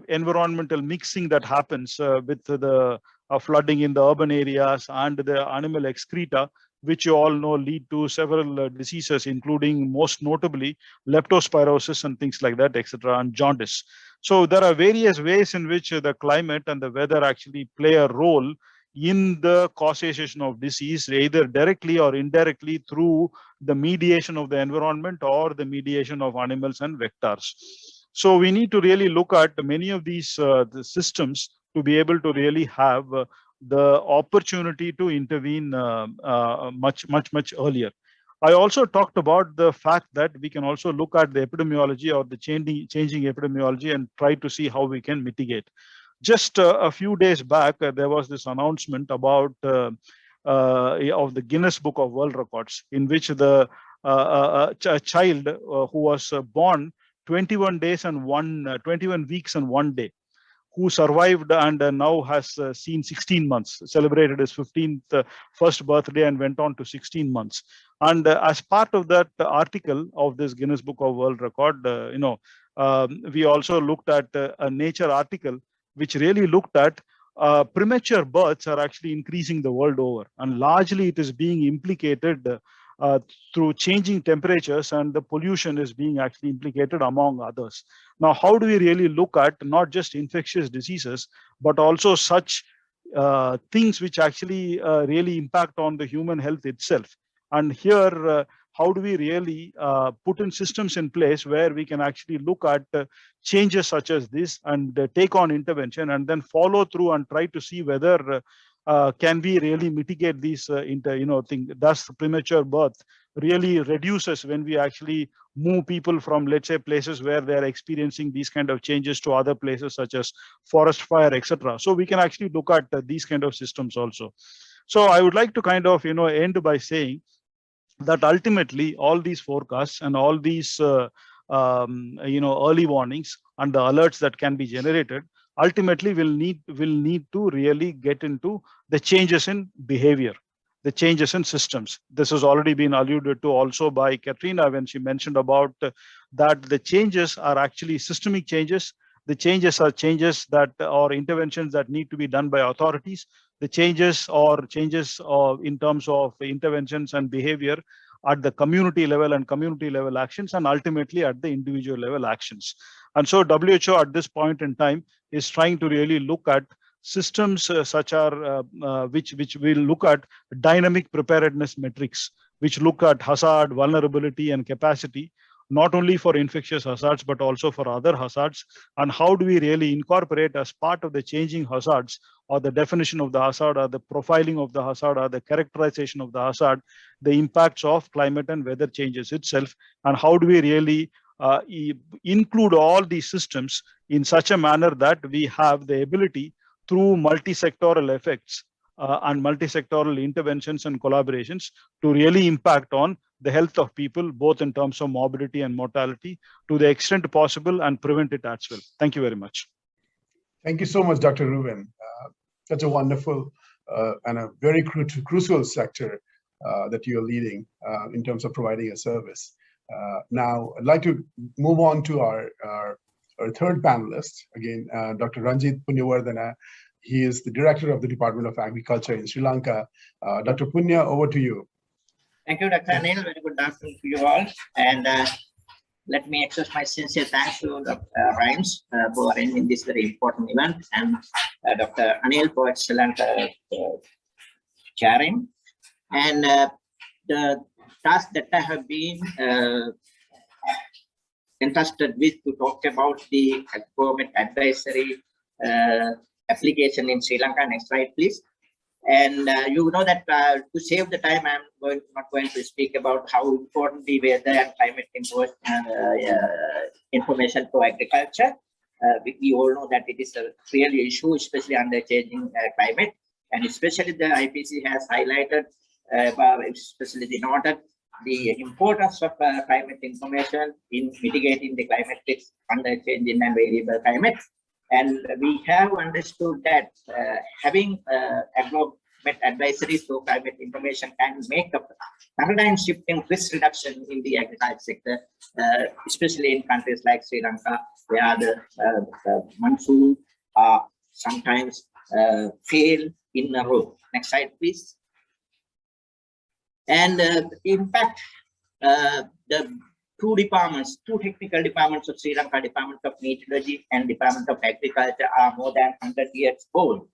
S7: environmental mixing that happens with the flooding in the urban areas and the animal excreta, which you all know lead to several diseases, including most notably leptospirosis and things like that, etc., and jaundice. So there are various ways in which the climate and the weather actually play a role in the causation of disease, either directly or indirectly through the mediation of the environment or the mediation of animals and vectors. So we need to really look at many of these the systems to be able to really have the opportunity to intervene much earlier. I also talked about the fact that we can also look at the epidemiology or the changing epidemiology and try to see how we can mitigate. Just a few days back, there was this announcement about of the Guinness Book of World Records, in which the a child who was born 21 days and 21 weeks and 1 day, who survived and now has seen 16 months, celebrated his 15th first birthday and went on to 16 months. And as part of that article of this Guinness Book of World Record, we also looked at a Nature article, which really looked at premature births are actually increasing the world over. And largely it is being implicated through changing temperatures, and the pollution is being actually implicated among others. Now, how do we really look at not just infectious diseases, but also such things which actually really impact on the human health itself? And here, how do we really put in systems in place where we can actually look at changes such as this and take on intervention and then follow through and try to see whether can we really mitigate these things? Thus, premature birth really reduces when we actually move people from, let's say, places where they're experiencing these kind of changes to other places such as forest fire, etc. So we can actually look at these kind of systems also. So I would like to kind of end by saying that ultimately all these forecasts and all these early warnings and the alerts that can be generated ultimately will need to really get into the changes in behavior, the changes in systems. This has already been alluded to also by Katrina when she mentioned about that the changes are actually systemic changes. The changes are changes that or interventions that need to be done by authorities. The changes in terms of interventions and behavior at the community level and community level actions, and ultimately at the individual level actions. And so WHO at this point in time is trying to really look at systems which will look at dynamic preparedness metrics, which look at hazard, vulnerability, and capacity, not only for infectious hazards, but also for other hazards. And how do we really incorporate as part of the changing hazards, or the definition of the hazard, or the profiling of the hazard, or the characterization of the hazard, the impacts of climate and weather changes itself, and how do we really include all these systems in such a manner that we have the ability through multi-sectoral effects and multi-sectoral interventions and collaborations to really impact on the health of people, both in terms of morbidity and mortality, to the extent possible, and prevent it as well. Thank you very much.
S2: Thank you so much, Dr. Ruben. Such a wonderful and a very crucial sector that you're leading in terms of providing a service. Now, I'd like to move on to our third panelist, again, Dr. Ranjit Punyavardhana, He is the director of the Department of Agriculture in Sri Lanka. Dr. Punya, over to you.
S8: Thank you, Dr. Anil. Very good afternoon to you all. And let me express my sincere thanks to Dr. Rhymes for arranging this very important event, and Dr. Anil for excellent chairing. And the task that I have been entrusted with to talk about the Hydromet advisory application in Sri Lanka. Next slide, please. And you know that to save the time, I'm not going to speak about how important the weather and climate information for agriculture. We all know that it is a real issue, especially under changing climate, and especially the IPC has highlighted, especially noted the importance of climate information in mitigating the climate risks under changing and variable climate. And we have understood that having Hydromet advisories for climate information can make a paradigm shift in risk reduction in the agriculture sector, especially in countries like Sri Lanka, where the monsoon sometimes fail in a row. Next slide, please. And in fact, the two technical departments of Sri Lanka, Department of Meteorology and Department of Agriculture, are more than 100 years old,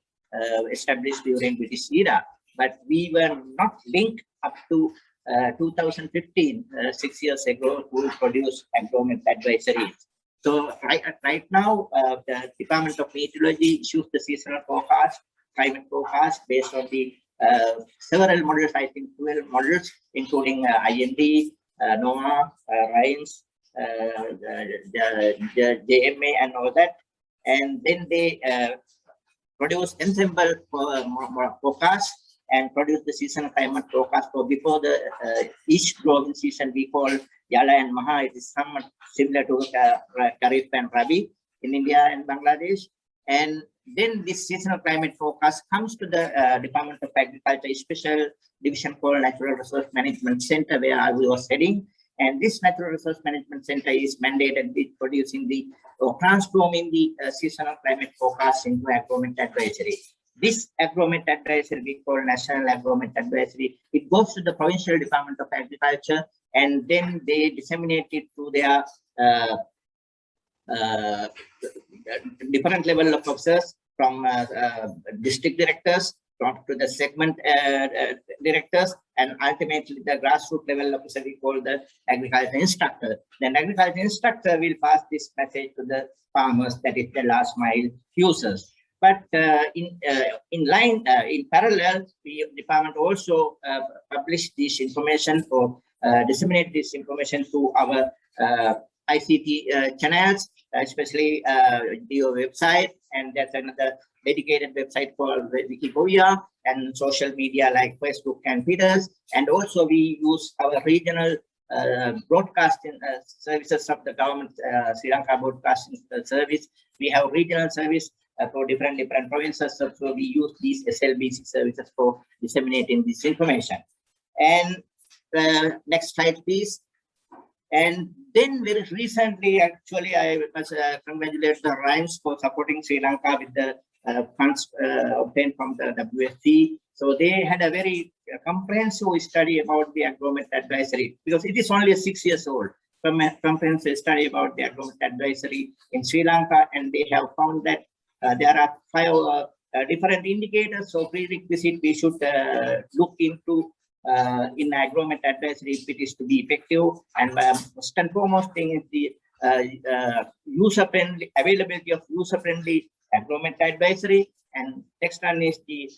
S8: established during British era. But we were not linked up to 2015, 6 years ago, to produce Hydromet advisories. So right now, the Department of Meteorology issues the seasonal forecast, climate forecast based on the several models, I think 12 models, including IND, NOAA, RINES, the JMA and all that. And then they produce ensemble forecast and produce the seasonal climate forecast for before the each growing season we call Yala and Maha. It is somewhat similar to Kharif and Rabi in India and Bangladesh. And then this seasonal climate forecast comes to the Department of Agriculture, a special division called Natural Resource Management Center, where I was heading. And this Natural Resource Management Center is mandated with producing the or transforming the seasonal climate forecast into Hydromet advisory. This Hydromet advisory we call National Hydromet Advisory. It goes to the Provincial Department of Agriculture, and then they disseminate it to their different level of officers, from district directors to the segment directors, and ultimately the grassroots level officer we call the agriculture instructor. Then agriculture instructor will pass this message to the farmers, that is the last mile users. But in parallel, the department also published this information or disseminate this information to our ICT channels, especially your website, and there's another dedicated website called Wikipedia, and social media like Facebook and Twitter. And also we use our regional broadcasting services of the government, Sri Lanka Broadcasting Service. We have regional service for different provinces, so we use these SLBC services for disseminating this information. And next slide, please. And then very recently, actually, I was congratulated the RINES for supporting Sri Lanka with the funds obtained from the WFP. So they had a very comprehensive study about the Hydromet advisory, because it is only 6 years old. Comprehensive study about the Hydromet advisory in Sri Lanka, and they have found that there are 5 different indicators. So prerequisite we should look into in Hydromet advisory if it is to be effective. And most and foremost thing is the user-friendly availability of user-friendly Hydromet advisory. And next one is the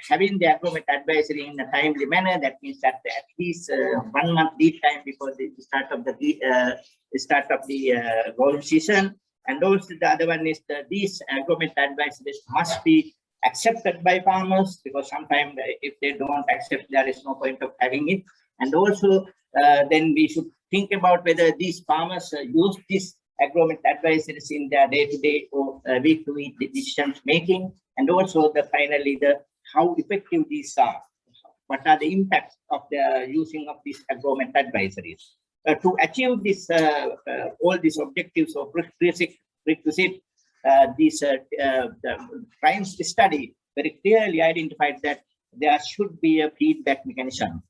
S8: having the Hydromet advisory in a timely manner. That means that at least 1 month lead time before the start of the growing season. And also the other one is these Hydromet advisories must be accepted by farmers, because sometimes if they don't accept, there is no point of having it. And also then we should think about whether these farmers use this Hydromet advisories in their day-to-day or week-to-week decisions making. And also finally how effective these are. What are the impacts of the using of these Hydromet advisories? To achieve this all these objectives of requisite the Prime's study very clearly identified that there should be a feedback mechanism.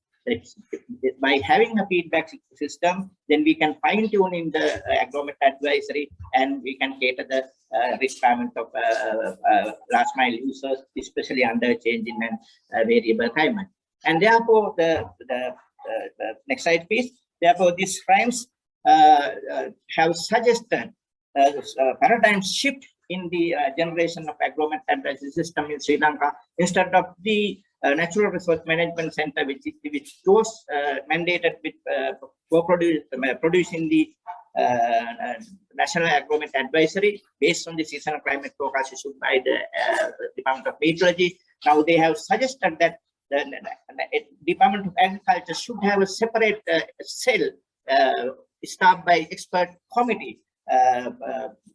S8: By having a feedback system, then we can fine tune in the Hydromet advisory, and we can cater the requirement of last mile users, especially under changing and variable climate. And therefore, the next slide, please. Therefore, these primes have suggested a paradigm shift in the generation of Hydromet advisory system in Sri Lanka. Instead of the Natural Resource Management Center, which was mandated with producing the National Hydromet Advisory based on the seasonal climate forecast issued by the Department of Meteorology. Now they have suggested that the Department of Agriculture should have a separate cell staffed by expert committee.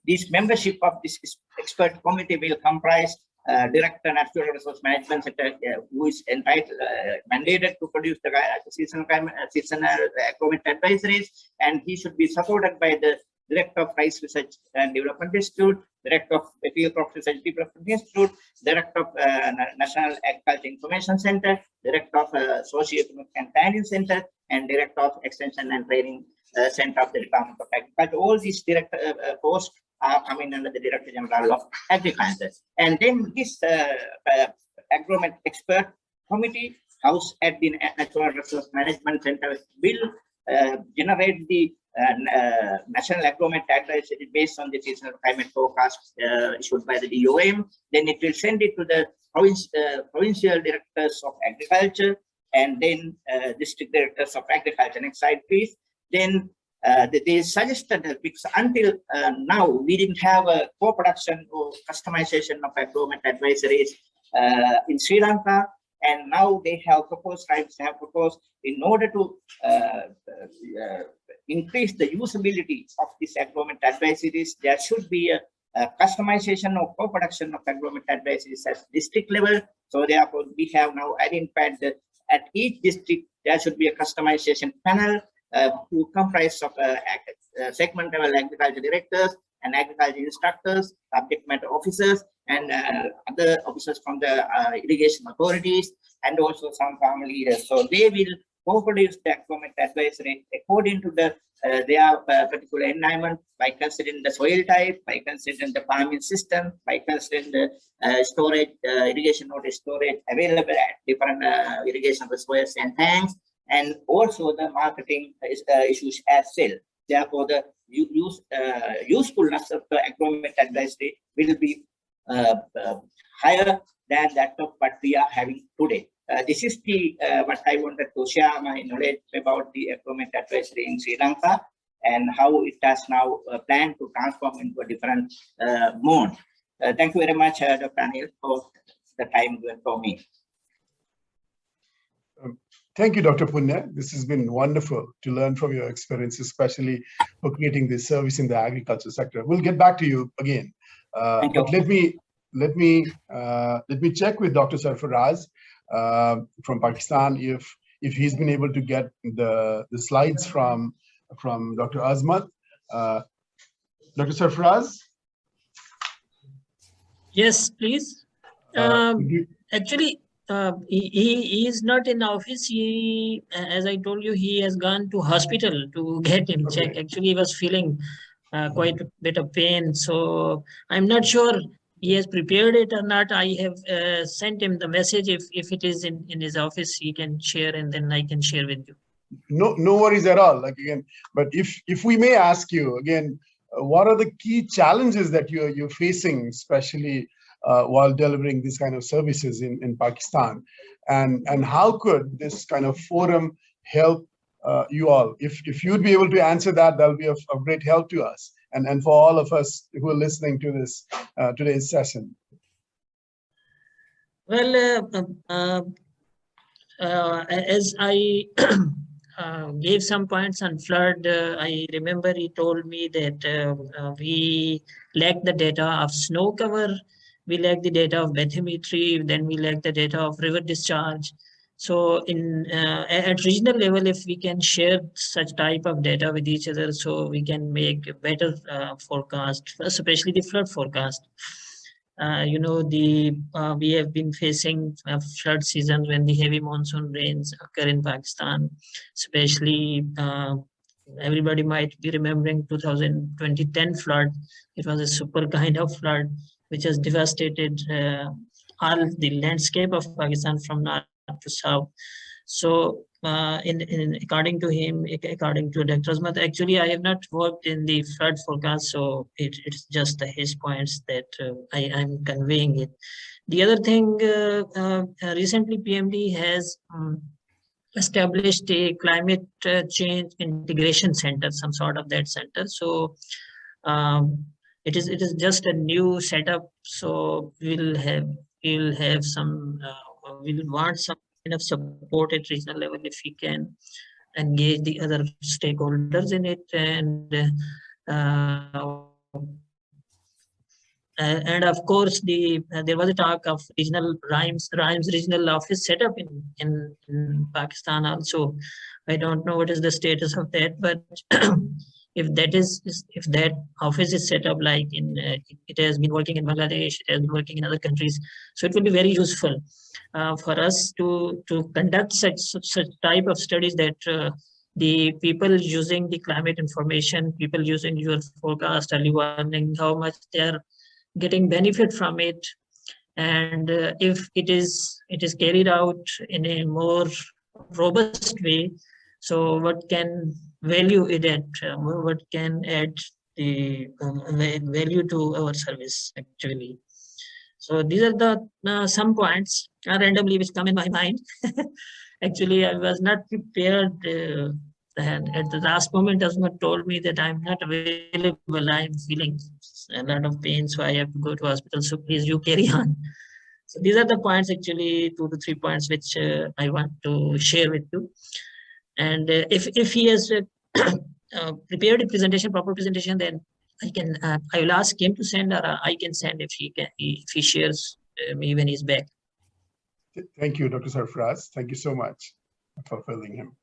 S8: This membership of this expert committee will comprise Director Natural Resource Management Center, who is entitled, mandated to produce the seasonal Hydromet advisories, and he should be supported by the Director of Rice Research and Development Institute, Director of Field Crop Research Development Institute, Director of National Agriculture Information Center, Director of Socio-Economic and Planning Center, and Director of Extension and Training Center of the Department of Agriculture. All these director posts are coming under the Director General of Agriculture. And then this Hydromet Expert Committee, housed at the Natural Resource Management Center, will generate the National Hydromet Advisory based on the seasonal climate forecast issued by the DOM. Then it will send it to the provincial directors of agriculture, and then district directors of agriculture. Next slide, please. Then they suggested that because until now we didn't have a co-production or customization of Hydromet advisories in Sri Lanka, and now they have proposed, in order to increase the usability of these Hydromet advisories, there should be a customization or co-production of Hydromet advisories at district level. So therefore, we have now identified that at each district there should be a customization panel who comprise of segment level agriculture directors and agriculture instructors, subject matter officers, and other officers from the irrigation authorities, and also some farm leaders. So they will co-produce the Hydromet advisory according to the their particular environment, by considering the soil type, by considering the farming system, by considering the storage, irrigation water storage available at different irrigation reservoirs and tanks, and also the marketing issues as well. Therefore, the usefulness of the Hydromet advisory will be higher than that of what we are having today. This is the what I wanted to share my knowledge about the Hydromet advisory in Sri Lanka and how it has now planned to transform into a different mode. Thank you very much, Dr. Anil, for the time given for me.
S2: Thank you, Dr. Punya. This has been wonderful to learn from your experience, especially for creating this service in the agriculture sector. We'll get back to you again. But let me check with Dr. Sarfaraz from Pakistan if he's been able to get the slides from Dr. Azmat. Dr. Sarfaraz?
S6: Yes, please. Actually, he is not in the office. He, as I told you, he has gone to hospital to get him checked. Actually, he was feeling quite a bit of pain. So I'm not sure he has prepared it or not. I have sent him the message. If it is in his office, he can share, and then I can share with you.
S2: No worries at all. Like again, but if we may ask you again, what are the key challenges that you're facing, especially while delivering these kind of services in Pakistan, and how could this kind of forum help you all? If you'd be able to answer that, that'll be of great help to us and for all of us who are listening to this today's session.
S6: Well, as I gave some points on flood, I remember he told me that we lack the data of snow cover, we lack the data of bathymetry, then we lack the data of river discharge, So at regional level, if we can share such type of data with each other, so we can make a better forecast, especially the flood forecast. You know, we have been facing flood season when the heavy monsoon rains occur in Pakistan, especially everybody might be remembering 2010 flood. It was a super kind of flood which has devastated all the landscape of Pakistan from north to south. So according to him, according to Dr. Azmat, actually I have not worked in the flood forecast, so it's just his points that I'm conveying it. The other thing, recently PMD has established a climate change integration center, some sort of that center. So it is just a new setup. So we'll have some we'll want some kind of support at regional level if we can engage the other stakeholders in it. And of course, there was a talk of regional RIMES regional office set up in Pakistan also. I don't know what is the status of that, but if that office is set up like it has been working in Bangladesh, it has been working in other countries, so it will be very useful for us to conduct such type of studies that the people using the climate information, people using your forecast, early warning, how much they are getting benefit from it, and if it is carried out in a more robust way, so what can value it at, what can add the value to our service actually. So these are the some points randomly which come in my mind. Actually, I was not prepared, and at the last moment, Asmat told me that I'm not available. I'm feeling a lot of pain, so I have to go to hospital. So please, you carry on. So these are the points, actually 2 to 3 points which I want to share with you. And if he has prepared a presentation, proper presentation, then I will ask him to send, or I can send if he shares me when he's back.
S2: Thank you, Dr. Sarfraz. Thank you so much for filling him.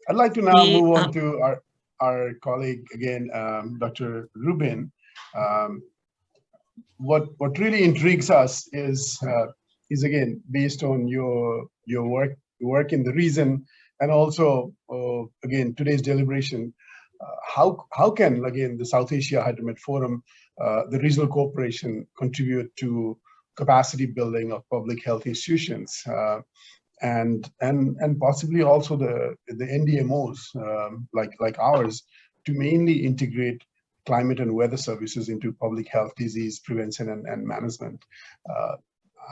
S2: I'd like to now move on to our colleague again, Dr. Rubin. What really intrigues us is again based on your work in the region, and also again today's deliberation. How can again the South Asia Hydromet Forum, the regional cooperation, contribute to capacity building of public health institutions, and possibly also the NDMOs like ours, to mainly integrate climate and weather services into public health, disease prevention and management.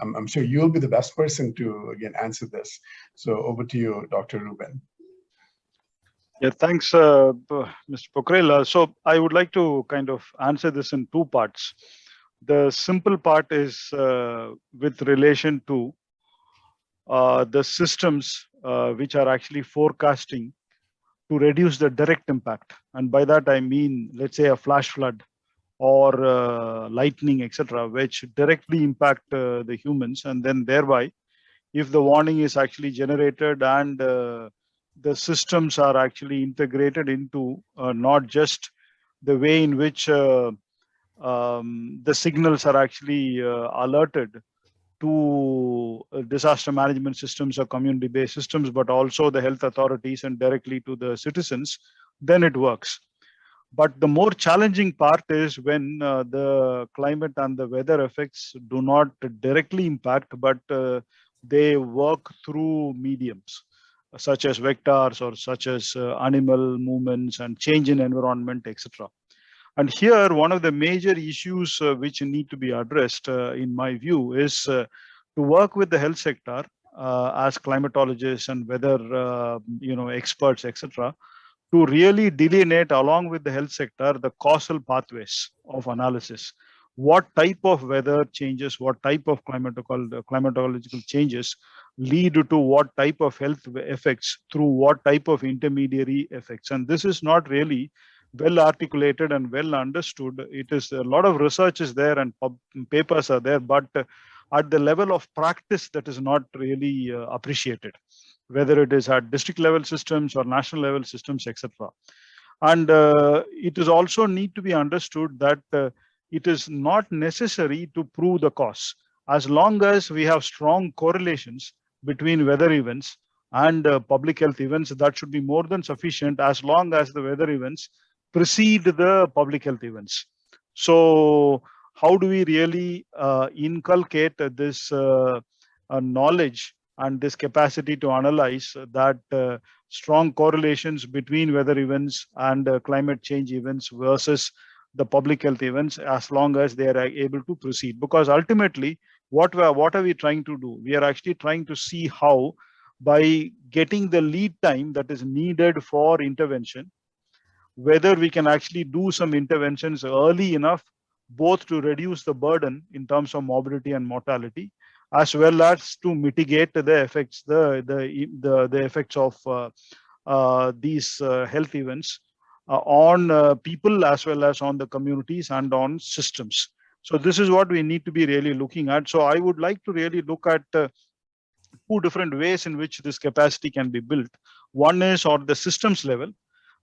S2: I'm sure you'll be the best person to again answer this. So over to you, Dr. Rubin.
S7: Yeah, thanks, Mr. Pokhrela. So I would like to kind of answer this in two parts. The simple part is with relation to the systems which are actually forecasting to reduce the direct impact. And by that, I mean, let's say a flash flood or lightning, etc., which directly impact the humans. And then thereby, if the warning is actually generated and the systems are actually integrated into not just the way in which the signals are actually alerted to disaster management systems or community-based systems, but also the health authorities and directly to the citizens, then it works. But the more challenging part is when the climate and the weather effects do not directly impact, but they work through mediums such as vectors or such as animal movements and change in environment, etc. And here, one of the major issues which need to be addressed, in my view, is to work with the health sector as climatologists and weather experts, etc., to really delineate along with the health sector the causal pathways of analysis. What type of weather changes, what type of climatological changes lead to what type of health effects through what type of intermediary effects. And this is not really well articulated and well understood. It is a lot of research is there and papers are there, but at the level of practice that is not really appreciated, whether it is at district level systems or national level systems, etc. And it is also need to be understood that it is not necessary to prove the cause. As long as we have strong correlations between weather events and public health events, that should be more than sufficient, as long as the weather events precede the public health events. So how do we really inculcate this knowledge and this capacity to analyze that strong correlations between weather events and climate change events versus the public health events, as long as they are able to proceed? Because ultimately, what are we trying to do? We are actually trying to see how, by getting the lead time that is needed for intervention, whether we can actually do some interventions early enough, both to reduce the burden in terms of morbidity and mortality, as well as to mitigate the effects, the effects of these health events on people, as well as on the communities and on systems. So this is what we need to be really looking at. So I would like to really look at two different ways in which this capacity can be built. One is on the systems level,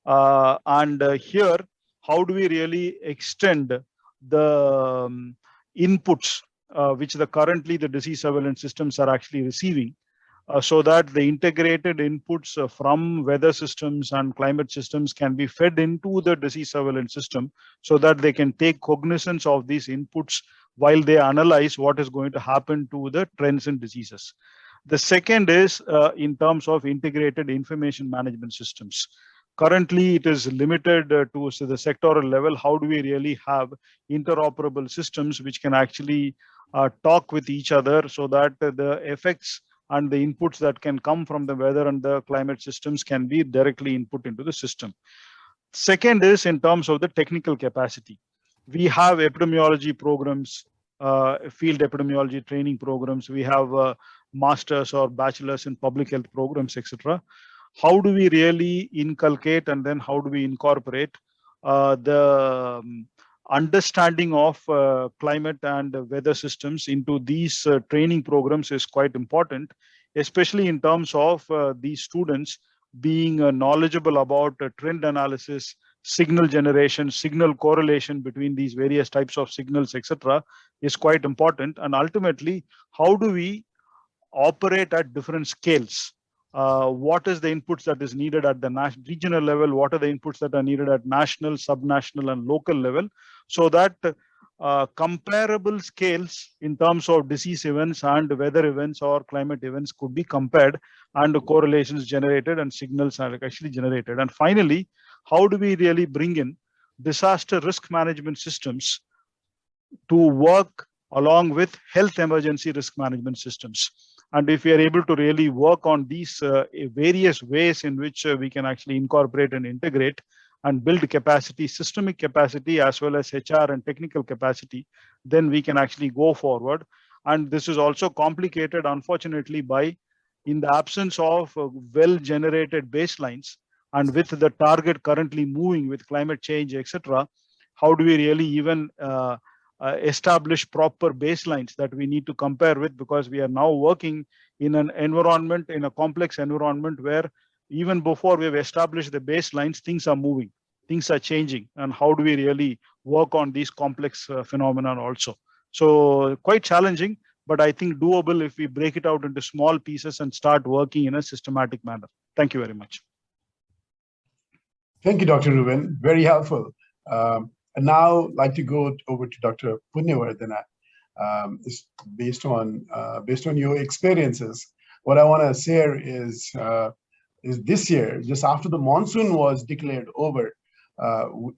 S7: and here, how do we really extend the inputs which currently the disease surveillance systems are actually receiving, so that the integrated inputs from weather systems and climate systems can be fed into the disease surveillance system, so that they can take cognizance of these inputs while they analyze what is going to happen to the trends in diseases. The second is in terms of integrated information management systems. Currently, it is limited to the sectoral level. How do we really have interoperable systems which can actually talk with each other, so that the effects and the inputs that can come from the weather and the climate systems can be directly input into the system? Second is in terms of the technical capacity. We have epidemiology programs, field epidemiology training programs. We have masters or bachelors in public health programs, etc. How do we really inculcate, and then how do we incorporate the understanding of climate and weather systems into these training programs is quite important, especially in terms of these students being knowledgeable about trend analysis, signal generation, signal correlation between these various types of signals, etc., is quite important. And ultimately, how do we operate at different scales? What is the inputs that is needed at the regional level? What are the inputs that are needed at national, subnational, and local level, so that comparable scales in terms of disease events and weather events or climate events could be compared, and correlations generated and signals are actually generated? And finally, how do we really bring in disaster risk management systems to work along with health emergency risk management systems? And if we are able to really work on these various ways in which we can actually incorporate and integrate and build capacity, systemic capacity, as well as HR and technical capacity, then we can actually go forward. And this is also complicated, unfortunately, by, in the absence of well-generated baselines, and with the target currently moving with climate change, etc., how do we really even establish proper baselines that we need to compare with? Because we are now working in an environment, in a complex environment, where even before we've established the baselines, things are moving, things are changing. And how do we really work on these complex phenomena also? So quite challenging, but I think doable if we break it out into small pieces and start working in a systematic manner. Thank you very much.
S2: Thank you, Dr. Ruben. Very helpful. And now I'd like to go over to Dr. Punyavardhana. Based on your experiences, what I want to share is this year, just after the monsoon was declared over,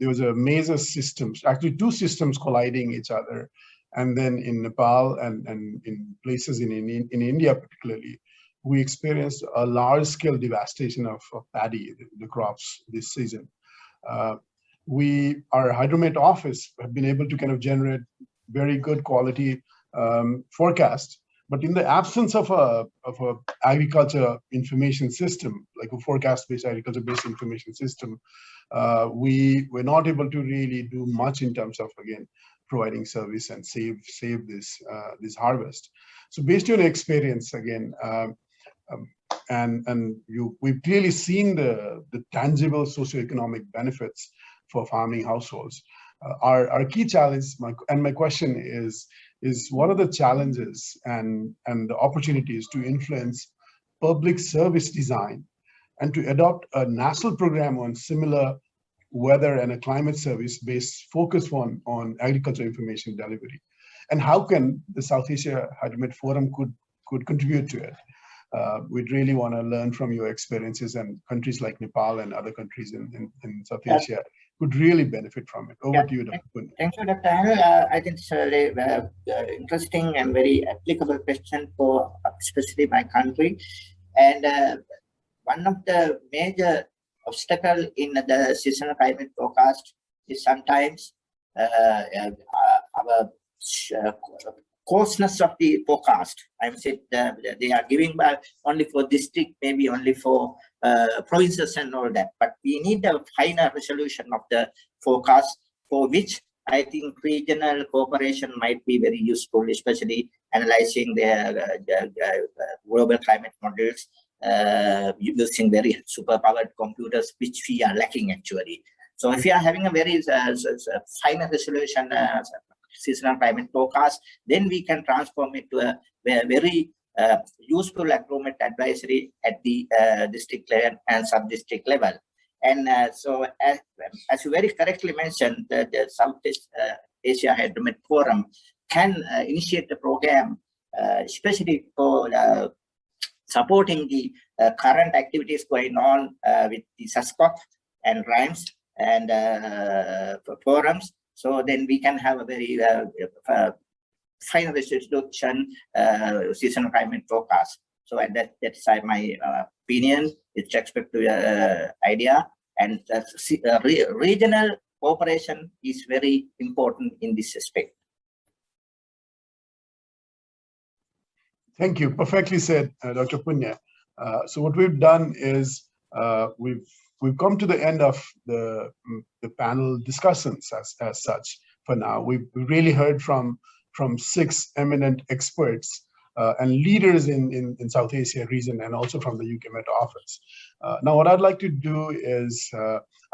S2: there was a major system, actually two systems colliding each other. And then in Nepal and in places in India particularly, we experienced a large-scale devastation of paddy, the crops this season. Our Hydromet office have been able to kind of generate very good quality forecast, but in the absence of a agriculture information system, like a forecast-based agriculture-based information system, we were not able to really do much in terms of, again, providing service and save this harvest. So based on experience again, we've clearly seen the tangible socioeconomic benefits for farming households. Our key challenge, my question is what are the challenges and the opportunities to influence public service design and to adopt a national program on similar weather and a climate service based focus on agriculture information delivery? And how can the South Asia Hydromet Forum could contribute to it? We'd really want to learn from your experiences, and countries like Nepal and other countries in South Asia could really benefit from it. Over to you, Dr. Punya.
S8: Thank you, Dr. Anil. I think it's a very interesting and very applicable question for especially my country. And one of the major obstacles in the seasonal climate forecast is sometimes our coarseness of the forecast. I would say they are giving only for district, maybe only for provinces and all that. But we need a finer resolution of the forecast, for which I think regional cooperation might be very useful, especially analyzing the global climate models using very superpowered computers, which we are lacking actually. So if you are having a very finer resolution seasonal climate forecast, then we can transform it to a very useful agromet advisory at the district level and sub-district level. And so as you very correctly mentioned, the Southeast Asia Hydromet Forum can initiate the program, especially for supporting the current activities going on with the SAHF and RIMES and forums. So then we can have a very final resolution seasonal climate forecast. So that's my opinion with respect to the idea. And regional cooperation is very important in this aspect.
S2: Thank you. Perfectly said, Dr. Punya. So what we've done is we've come to the end of the panel discussions as such for now. We've really heard from 6 eminent experts and leaders in South Asia region, and also from the UK Met Office. Now, what I'd like to do is,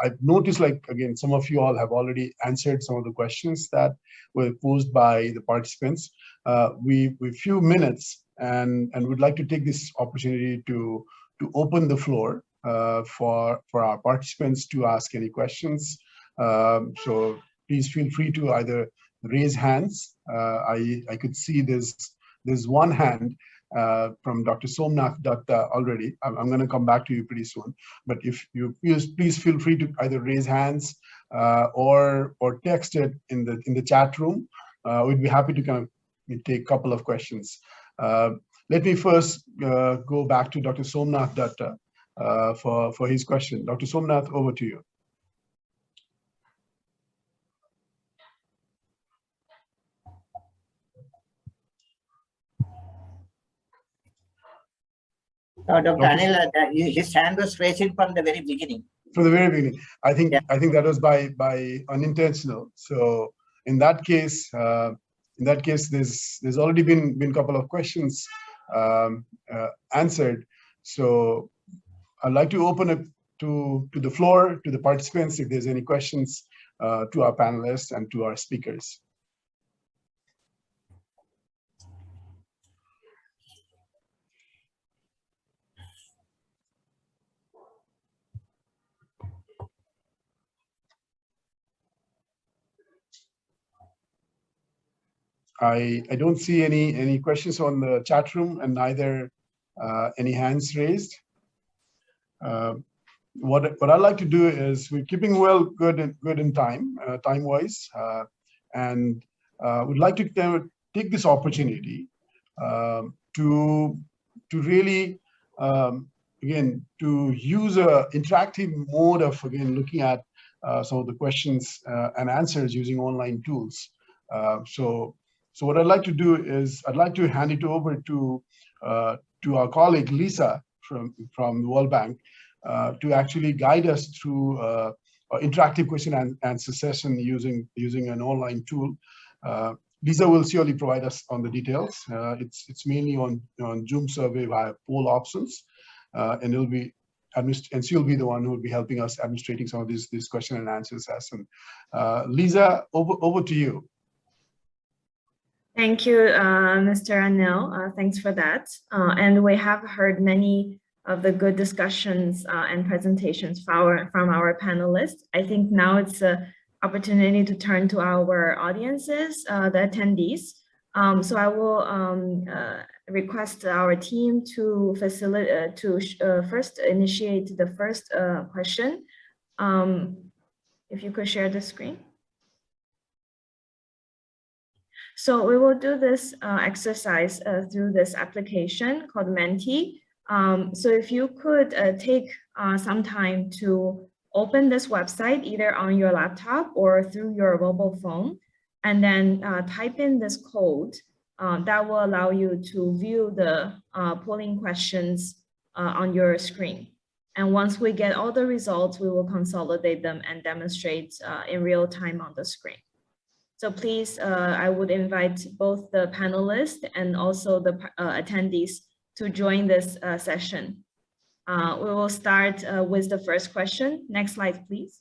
S2: I've noticed, like, again, some of you all have already answered some of the questions that were posed by the participants. We've few minutes and would like to take this opportunity to open the floor for our participants to ask any questions. So please feel free to either raise hands. I could see there's one hand from Dr. Somnath Datta already. I'm going to come back to you pretty soon. But if you please feel free to either raise hands or text it in the chat room. We'd be happy to kind of take a couple of questions. Let me first go back to Dr. Somnath Datta for his question. Dr. Somnath, over to you.
S8: Dr. Anil, his hand was raising from the very beginning.
S2: From the very beginning, I think that was by unintentional. So in that case, there's already been a couple of questions answered. So I'd like to open it to the floor, to the participants, if there's any questions to our panelists and to our speakers. I don't see any questions on the chat room, and neither any hands raised. What I'd like to do is, we're keeping good in time wise, and would like to take this opportunity to really again to use a interactive mode of again looking at some of the questions and answers using online tools. So what I'd like to do is, I'd like to hand it over to our colleague Lisa from the World Bank to actually guide us through an interactive question and answer session using an online tool. Lisa will surely provide us on the details. It's mainly on Zoom survey via poll options, and it'll be and she'll be the one who will be helping us administrating some of these question and answer session. Lisa, over to you.
S9: Thank you, Mr. Anil. Thanks for that. And we have heard many of the good discussions and presentations from our panelists. I think now it's an opportunity to turn to our audiences, the attendees. So I will request our team to facilitate, first initiate the first question. If you could share the screen. So we will do this exercise through this application called Menti. So if you could take some time to open this website either on your laptop or through your mobile phone, and then type in this code that will allow you to view the polling questions on your screen. And once we get all the results, we will consolidate them and demonstrate in real time on the screen. So please, I would invite both the panelists and also the attendees to join this session. We will start with the first question. Next slide, please.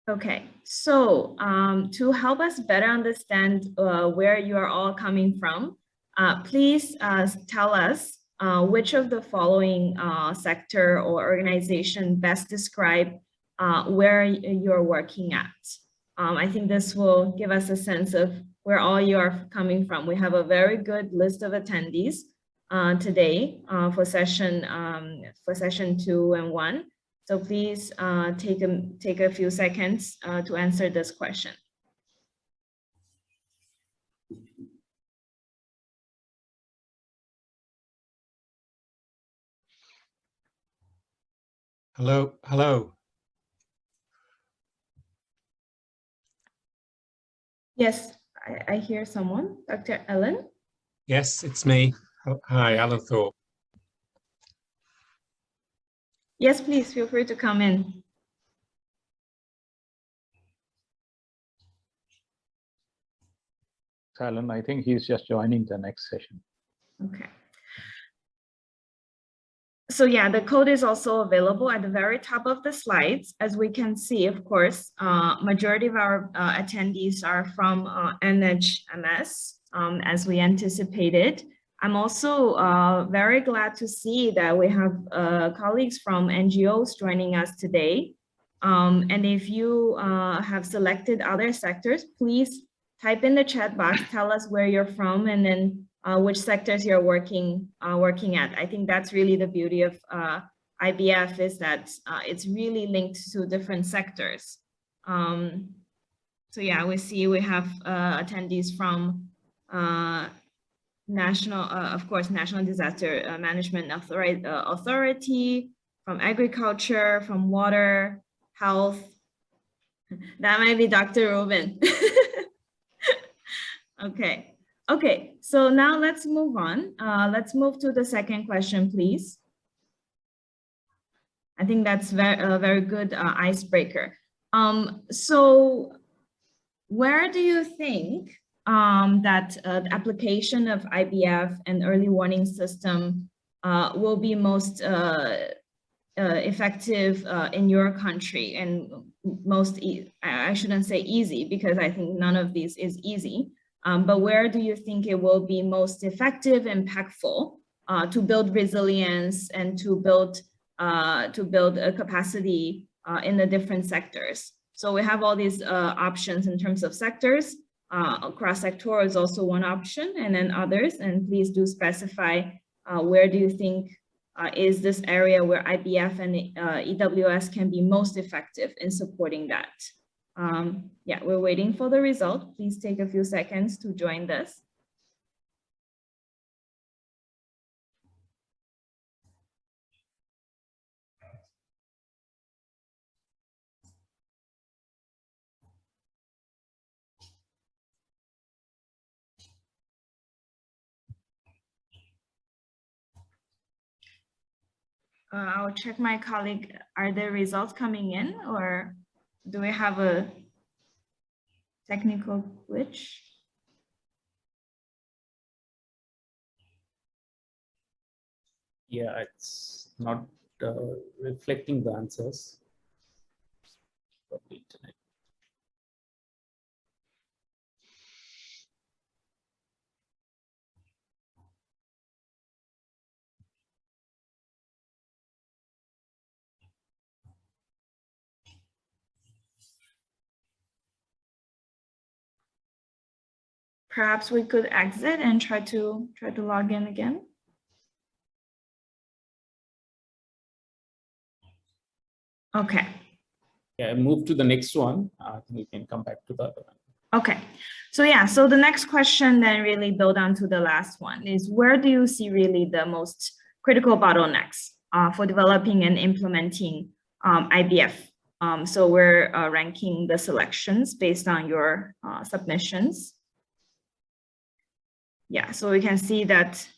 S9: Okay, so to help us better understand where you are all coming from, please tell us which of the following sector or organization best describe where you're working at. I think this will give us a sense of where all you are coming from. We have a very good list of attendees today for session 2 and 1. So please take a few seconds to answer this question.
S10: Hello.
S9: Yes, I hear someone, Dr. Ellen.
S10: Yes, it's me. Hi, Alan Thorpe.
S9: Yes, please feel free to come in.
S11: Alan, I think he's just joining the next session.
S9: Okay. So yeah, the code is also available at the very top of the slides. As we can see, of course, majority of our attendees are from NHMS, as we anticipated. I'm also very glad to see that we have colleagues from NGOs joining us today. And if you have selected other sectors, please type in the chat box, tell us where you're from, and then which sectors you're working at. I think that's really the beauty of IBF, is that it's really linked to different sectors. So yeah, we see we have attendees from of course, National Disaster Management Authority, from agriculture, from water, health. That might be Dr. Rubin. Okay, so now let's move on. Let's move to the second question, please. I think that's a very good icebreaker. So where do you think that the application of IBF and early warning system will be most effective in your country, and most, I shouldn't say easy, because I think none of these is easy, but where do you think it will be most effective, impactful to build resilience and to build a capacity in the different sectors? So we have all these options in terms of sectors. Cross-sectoral is also one option, and then others, and please do specify where do you think is this area where IBF and EWS can be most effective in supporting that. Yeah, we're waiting for the result. Please take a few seconds to join this. I'll check my colleague. Are the results coming in, or do we have a technical glitch?
S12: Yeah, it's not reflecting the answers from the internet.
S9: Perhaps we could exit and try to log in again. Okay.
S12: Yeah, move to the next one. I think we can come back to the other one.
S9: Okay. So yeah, so the next question then really build on to the last one is, where do you see really the most critical bottlenecks for developing and implementing IBF? So we're ranking the selections based on your submissions. Yeah, so we can see that,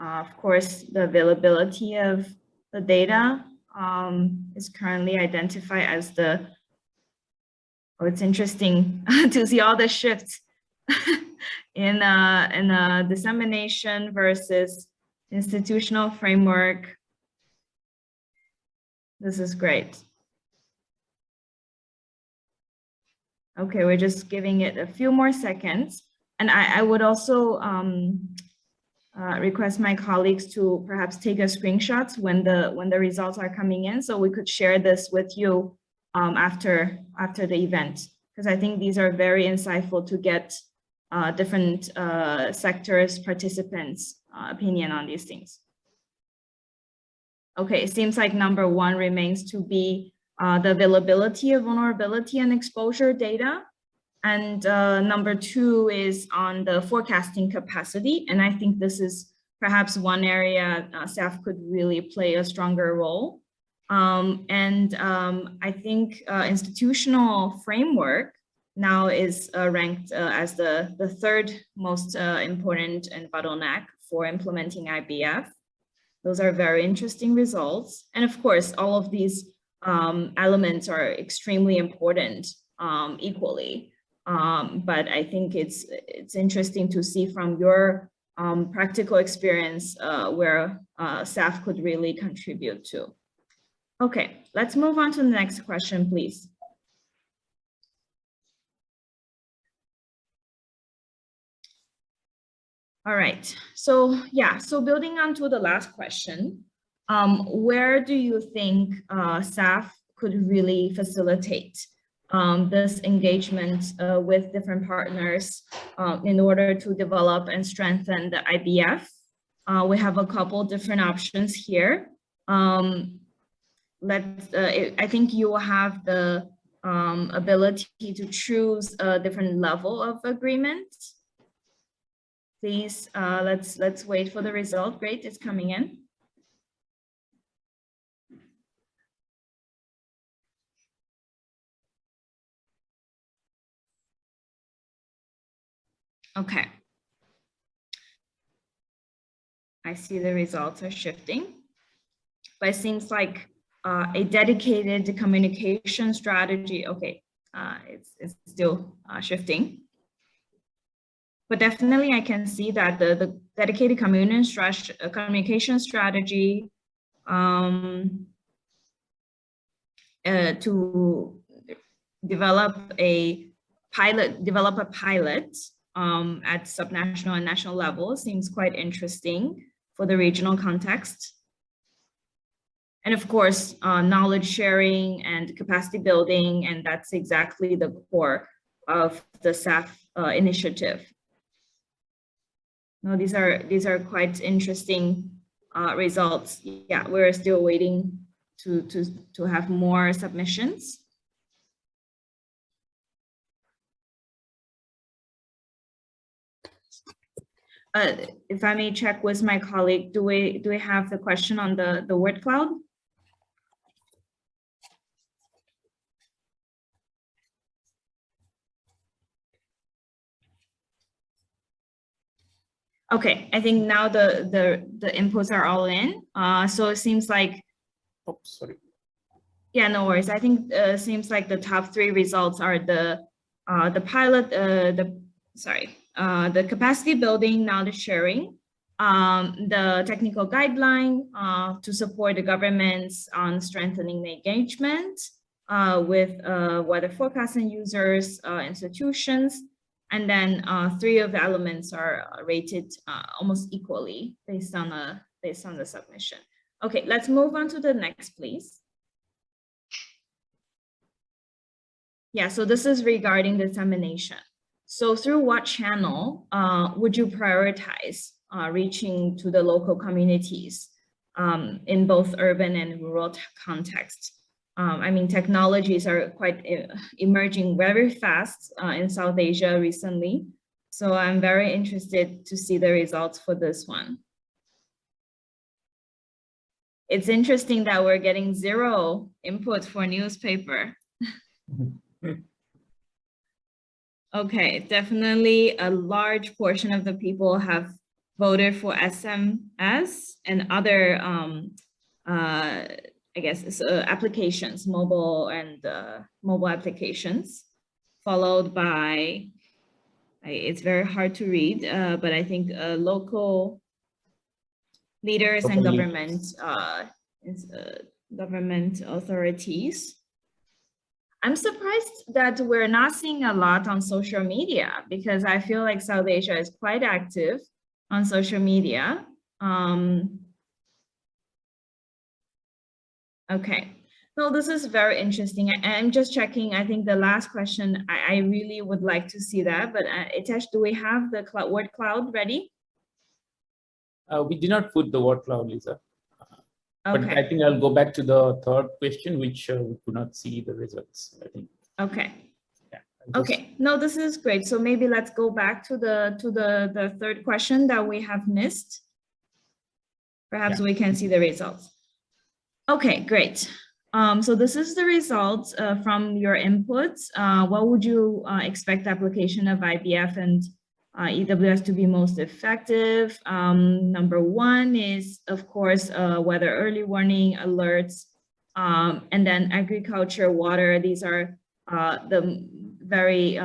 S9: of course, the availability of the data is currently identified as the, oh, it's interesting to see all the shifts in dissemination versus institutional framework. This is great. Okay, we're just giving it a few more seconds. And I would also request my colleagues to perhaps take a screenshots when the results are coming in, so we could share this with you after the event, because I think these are very insightful to get different sectors, participants' opinion on these things. Okay, it seems like number one remains to be the availability of vulnerability and exposure data. And number two is on the forecasting capacity. And I think this is perhaps one area SAHF could really play a stronger role. I think institutional framework now is ranked as the third most important and bottleneck for implementing IBF. Those are very interesting results. And of course, all of these elements are extremely important equally. But I think it's interesting to see from your practical experience where SAHF could really contribute to. Okay, let's move on to the next question, please. All right, so yeah, so building on to the last question, where do you think SAHF could really facilitate this engagement with different partners in order to develop and strengthen the IBF? We have a couple different options here. I think you will have the ability to choose a different level of agreement. Please, let's wait for the result. Great, it's coming in. Okay. I see the results are shifting, but it seems like a dedicated communication strategy. Okay, it's still shifting. But definitely I can see that the dedicated communication strategy to develop a pilot at subnational and national level seems quite interesting for the regional context. And of course, knowledge sharing and capacity building, and that's exactly the core of the SAHF initiative. No, these are quite interesting results. Yeah, we're still waiting to have more submissions. If I may check with my colleague, do we have the question on the word cloud? Okay, I think now the inputs are all in. So it seems like
S12: Oh, sorry.
S9: Yeah, no worries. I think seems like the top 3 results are the pilot, the capacity building, knowledge sharing, the technical guideline to support the governments on strengthening the engagement with weather forecasting users, institutions, and then 3 of the elements are rated almost equally based on the submission. Okay, let's move on to the next, please. Yeah, so this is regarding dissemination. So through what channel would you prioritize reaching to the local communities in both urban and rural context? I mean, technologies are quite emerging very fast in South Asia recently. So I'm very interested to see the results for this one. It's interesting that we're getting 0 input for newspaper. Okay, definitely a large portion of the people have voted for SMS and other, I guess, applications, mobile and mobile applications, followed by, it's very hard to read, but I think local leaders and government authorities. I'm surprised that we're not seeing a lot on social media because I feel like South Asia is quite active on social media. Okay, no, this is very interesting. I'm just checking. I think the last question, I really would like to see that, but Itesh, do we have the word cloud ready?
S12: We did not put the word cloud, Lisa.
S9: Okay.
S12: But I think I'll go back to the 3rd question, which we could not see the results, I think.
S9: Okay.
S12: Yeah,
S9: okay, no, this is great. So maybe let's go back to the 3rd question that we have missed. Perhaps we can see the results. Okay, great. So this is the results from your inputs. What would you expect the application of IBF and EWS to be most effective? Number 1 is, of course, weather early warning alerts, and then agriculture, water. These are the very,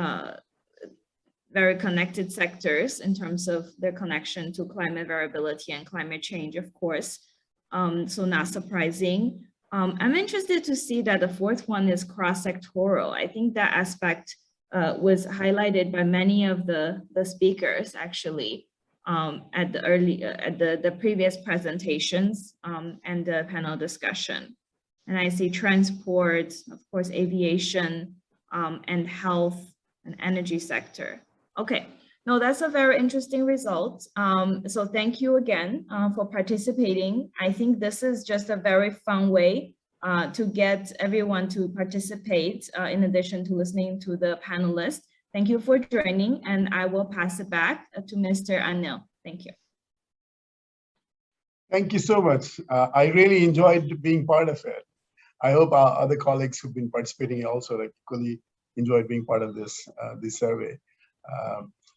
S9: very connected sectors in terms of their connection to climate variability and climate change, of course. So not surprising. I'm interested to see that the 4th one is cross-sectoral. I think that aspect was highlighted by many of the speakers actually at the previous presentations and the panel discussion. And I see transport, of course, aviation, and health and energy sector. Okay, no, that's a very interesting result. So thank you again for participating. I think this is just a very fun way to get everyone to participate in addition to listening to the panelists. Thank you for joining, and I will pass it back to Mr. Anil. Thank you.
S2: Thank you so much. I really enjoyed being part of it. I hope our other colleagues who've been participating also equally enjoyed being part of this survey.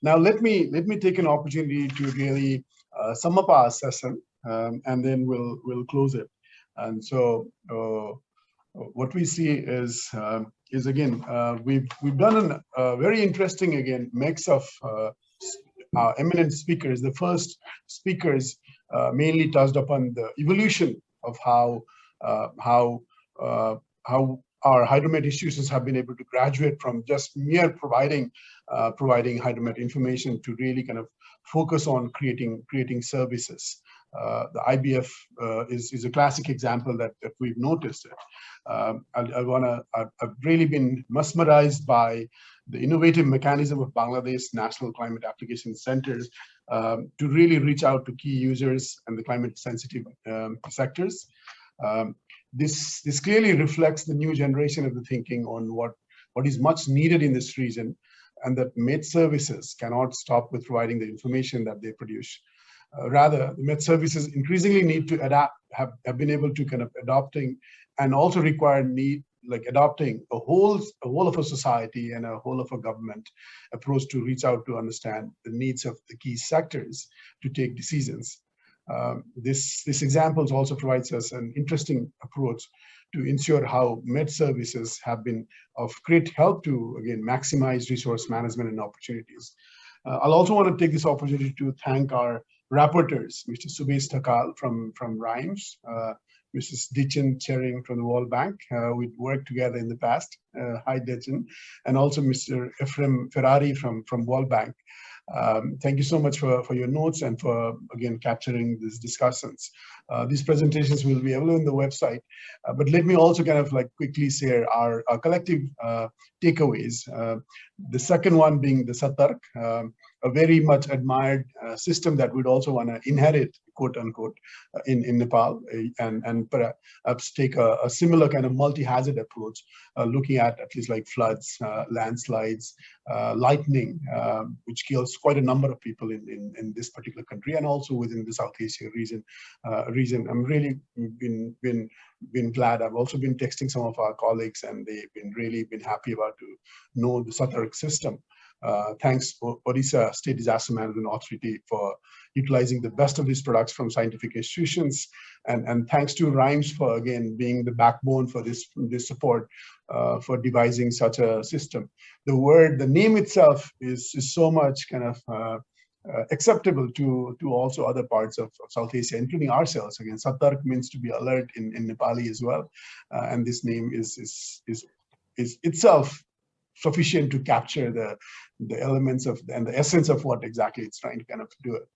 S2: Now let me take an opportunity to really sum up our session, and then we'll close it. And so what we see is again we've done a very interesting mix of our eminent speakers. The first speakers mainly touched upon the evolution of how our Hydromet institutions have been able to graduate from just mere providing Hydromet information to really kind of focus on creating services. The IBF is a classic example that we've noticed it. I've really been mesmerized by the innovative mechanism of Bangladesh National Climate Application Centers to really reach out to key users and the climate sensitive sectors. This clearly reflects the new generation of the thinking on what is much needed in this region, and that Met services cannot stop with providing the information that they produce. Rather, the Met services increasingly need to adapt, have been able to kind of adopting, and also adopting a whole of a society and a whole of a government approach to reach out to understand the needs of the key sectors to take decisions. This example also provides us an interesting approach to ensure how med services have been of great help to, again, maximize resource management and opportunities. I'll also want to take this opportunity to thank our rapporteurs, Mr. Subesh Thakal from RIMES, Mrs. Ditchen Chering from the World Bank. We've worked together in the past. Hi, Ditchen. And also Mr. Ephraim Ferrari from World Bank. Thank you so much for your notes and for, again, capturing these discussions. These presentations will be available on the website, but let me also kind of like quickly share our collective takeaways. The second one being the SAHF-III, a very much admired system that we'd also want to inherit, quote unquote, in Nepal, and perhaps take a similar kind of multi-hazard approach, looking at least like floods, landslides, lightning, which kills quite a number of people in this particular country and also within the South Asia region. I'm really been glad. I've also been texting some of our colleagues, and they've been really happy about to know the SAHF-III system. Thanks Odisha State Disaster Management Authority for utilizing the best of these products from scientific institutions, and thanks to RIMES for, again, being the backbone for this support for devising such a system. The name itself is so much kind of acceptable to also other parts of South Asia, including ourselves. Again, SAHF-III means to be alert in Nepali as well, and this name is itself sufficient to capture the elements of and the essence of what exactly it's trying to kind of do it.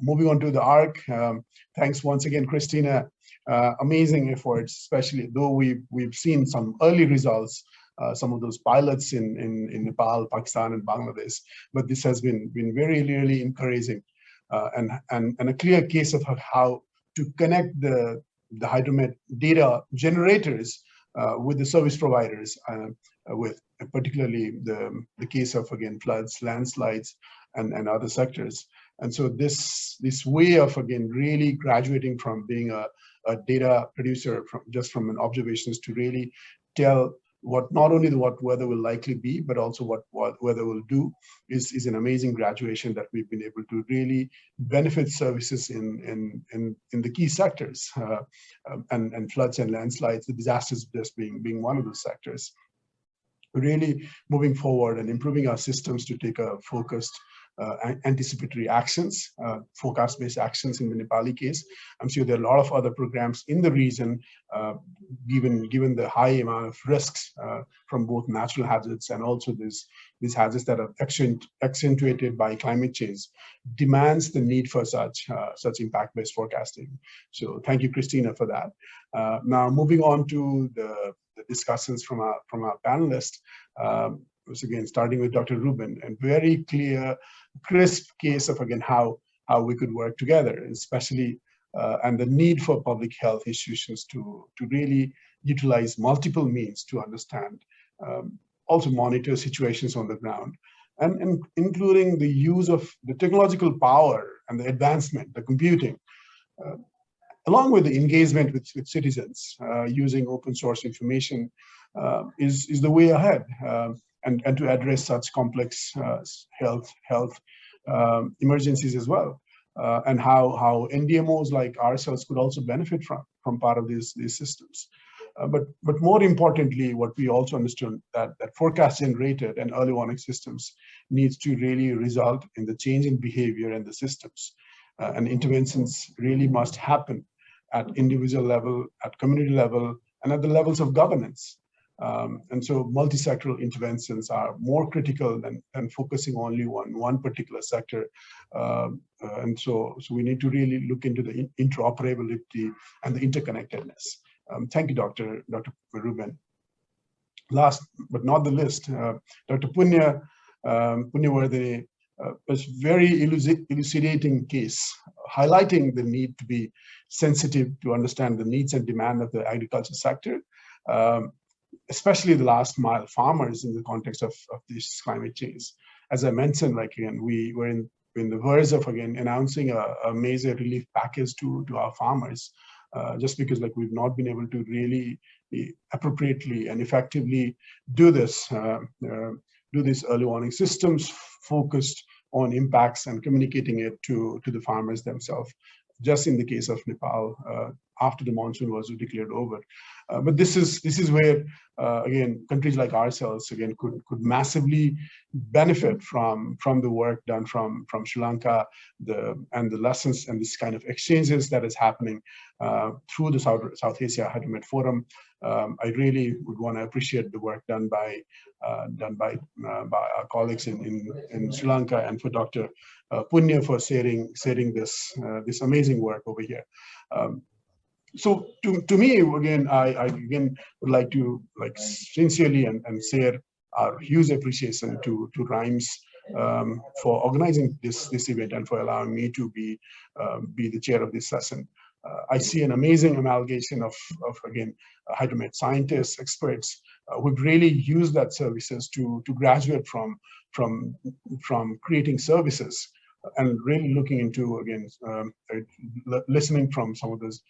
S2: Moving on to the ARC. Thanks once again, Christina. Amazing efforts, especially though we've seen some early results, some of those pilots in Nepal, Pakistan, and Bangladesh, but this has been very really encouraging, and a clear case of how to connect the Hydromet data generators with the service providers, with particularly the case of, again, floods, landslides, and other sectors. And so this way of, again, really graduating from being a data producer from an observations to really tell not only what weather will likely be, but also what weather will do is an amazing graduation that we've been able to really benefit services in the key sectors, and floods and landslides, the disasters just being one of those sectors. Really moving forward and improving our systems to take a focused anticipatory actions, forecast-based actions in the Nepali case. I'm sure there are a lot of other programs in the region, given the high amount of risks from both natural hazards and also these hazards that are accentuated by climate change, demands the need for such impact-based forecasting. So thank you, Christina, for that. Now moving on to the discussions from our panelists. Was again starting with Dr. Rubin, and very clear, crisp case of, again, how we could work together, especially and the need for public health institutions to really utilize multiple means to understand, also monitor situations on the ground, and including the use of the technological power and the advancement, the computing, along with the engagement with citizens, using open source information is the way ahead. And to address such complex health emergencies as well, and how NDMOs like ourselves could also benefit from part of these systems. But more importantly, what we also understood that forecast generated and early warning systems needs to really result in the change in behavior and the systems, and interventions really must happen at individual level, at community level, and at the levels of governance. And so multi-sectoral interventions are more critical than focusing only on one particular sector. And so we need to really look into the interoperability and the interconnectedness. Thank you, Dr. Rubin. Last but not the least, Dr. Punyavardhini was very elucidating case, highlighting the need to be sensitive to understand the needs and demand of the agriculture sector, especially the last mile farmers in the context of this climate change. As I mentioned, like, again, we were in the verge of, again, announcing a major relief package to our farmers, just because, like, we've not been able to really appropriately and effectively do this early warning systems focused own impacts and communicating it to the farmers themselves. Just in the case of Nepal, after the monsoon was declared over. But this is where again, countries like ourselves again could massively benefit from the work done from Sri Lanka, and the lessons and this kind of exchanges that is happening through the South Asia Hydromet Forum. I really would want to appreciate the work done by our colleagues in Sri Lanka, and for Dr. Punya for sharing this amazing work over here. So to me, again, I again would like to sincerely and share our huge appreciation to RIMES for organizing this event and for allowing me to be the chair of this session. I see an amazing amalgamation of again, Hydromet scientists, experts who've really used that services to graduate from creating services and really looking into, again, listening from some of those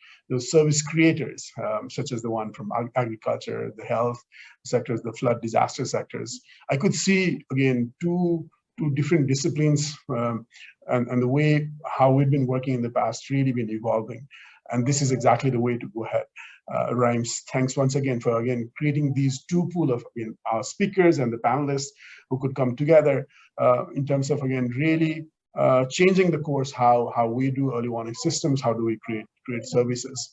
S2: service creators, such as the one from agriculture, the health sectors, the flood disaster sectors. I could see, again, two different disciplines and the way how we've been working in the past really been evolving. And this is exactly the way to go ahead. RIMES, thanks once again for creating these two pool of our speakers and the panelists who could come together in terms of, again, really changing the course, how we do early warning systems, how do we create services.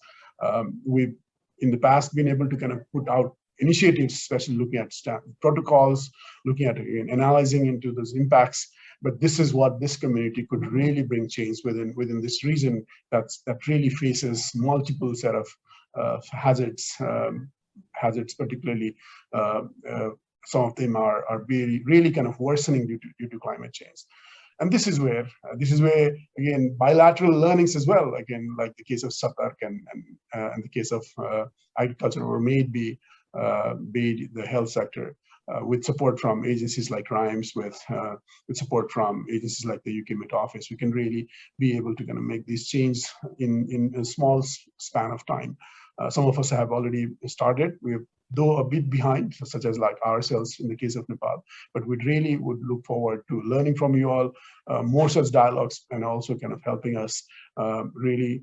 S2: We've in the past been able to kind of put out initiatives, especially looking at protocols, looking at analyzing into those impacts. But this is what this community could really bring change within this region that really faces multiple set of hazards, particularly some of them are really kind of worsening due to climate change. And this is where again, bilateral learnings as well, again, like the case of Satark and the case of agriculture, or maybe the health sector, with support from agencies like RIMES, with support from agencies like the UK Met Office, we can really be able to kind of make these changes in a small span of time. Some of us have already started. We're though a bit behind, such as like ourselves in the case of Nepal, but we really would look forward to learning from you all, more such dialogues, and also kind of helping us really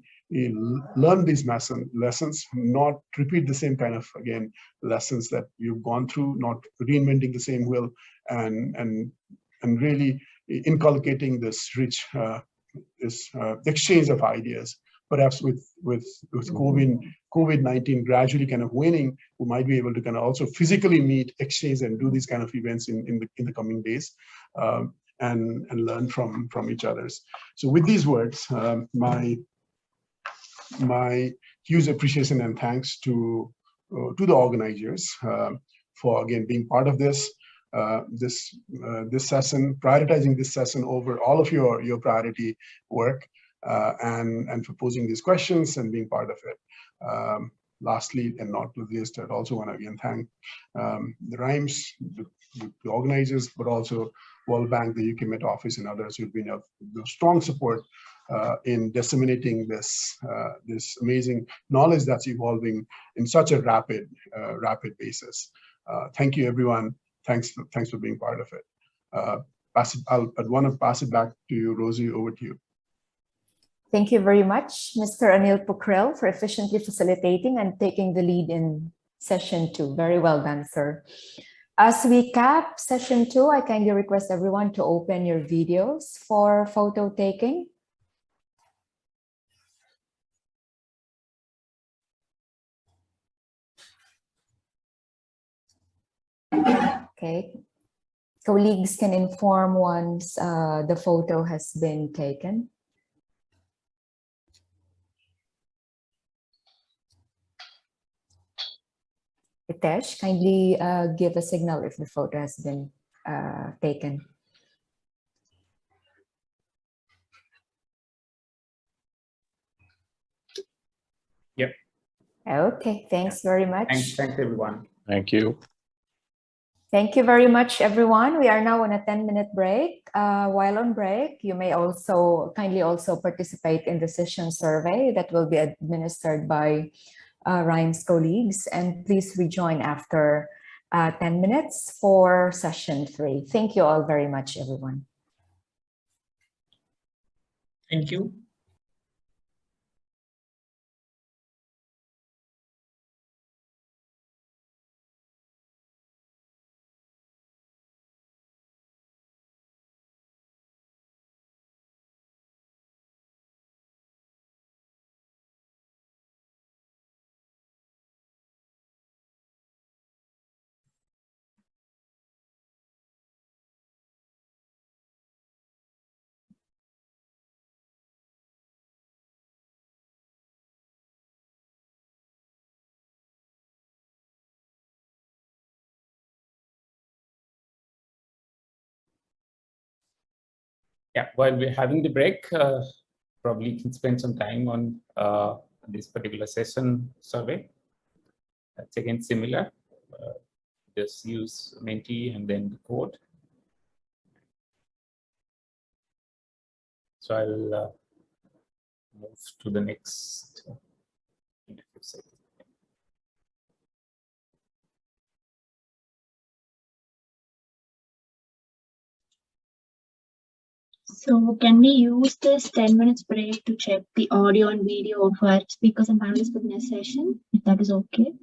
S2: learn these lessons, not repeat the same kind of, again, lessons that you've gone through, not reinventing the same wheel, and really inculcating this rich exchange of ideas. Perhaps with COVID-19 gradually kind of waning, we might be able to kind of also physically meet, exchange, and do these kind of events in the coming days, and learn from each other's. So with these words, my huge appreciation and thanks to the organizers for, again, being part of this session, prioritizing this session over all of your priority work. And for posing these questions and being part of it. Lastly, and not least, I'd also want to again thank the RIMES, the organizers, but also World Bank, the UK Met Office, and others who've been of strong support in disseminating this amazing knowledge that's evolving in such a rapid basis. Thank you, everyone. Thanks for being part of it. I'd want to pass it back to you, Rosie. Over to you.
S1: Thank you very much, Mr. Anil Pokhrel, for efficiently facilitating and taking the lead in session 2. Very well done, sir. As we cap session 2, I kindly request everyone to open your videos for photo taking. Okay. Colleagues can inform once the photo has been taken. Hitesh, kindly give a signal if the photo has been taken.
S12: Yep.
S1: Okay, thanks very much.
S12: Thanks everyone.
S11: Thank you.
S1: Thank you very much, everyone. We are now on a 10-minute break. While on break, you may also kindly participate in the session survey that will be administered by RIMES colleagues, and please rejoin after 10 minutes for session 3. Thank you all very much, everyone.
S6: Thank you.
S12: Yeah, while we're having the break, probably can spend some time on this particular session survey. That's again similar. Just use Menti and then the code. So I'll move to the next interview section.
S13: So can we use this 10 minutes break to check the audio and video of our speakers and panelists for the next session, if that is okay?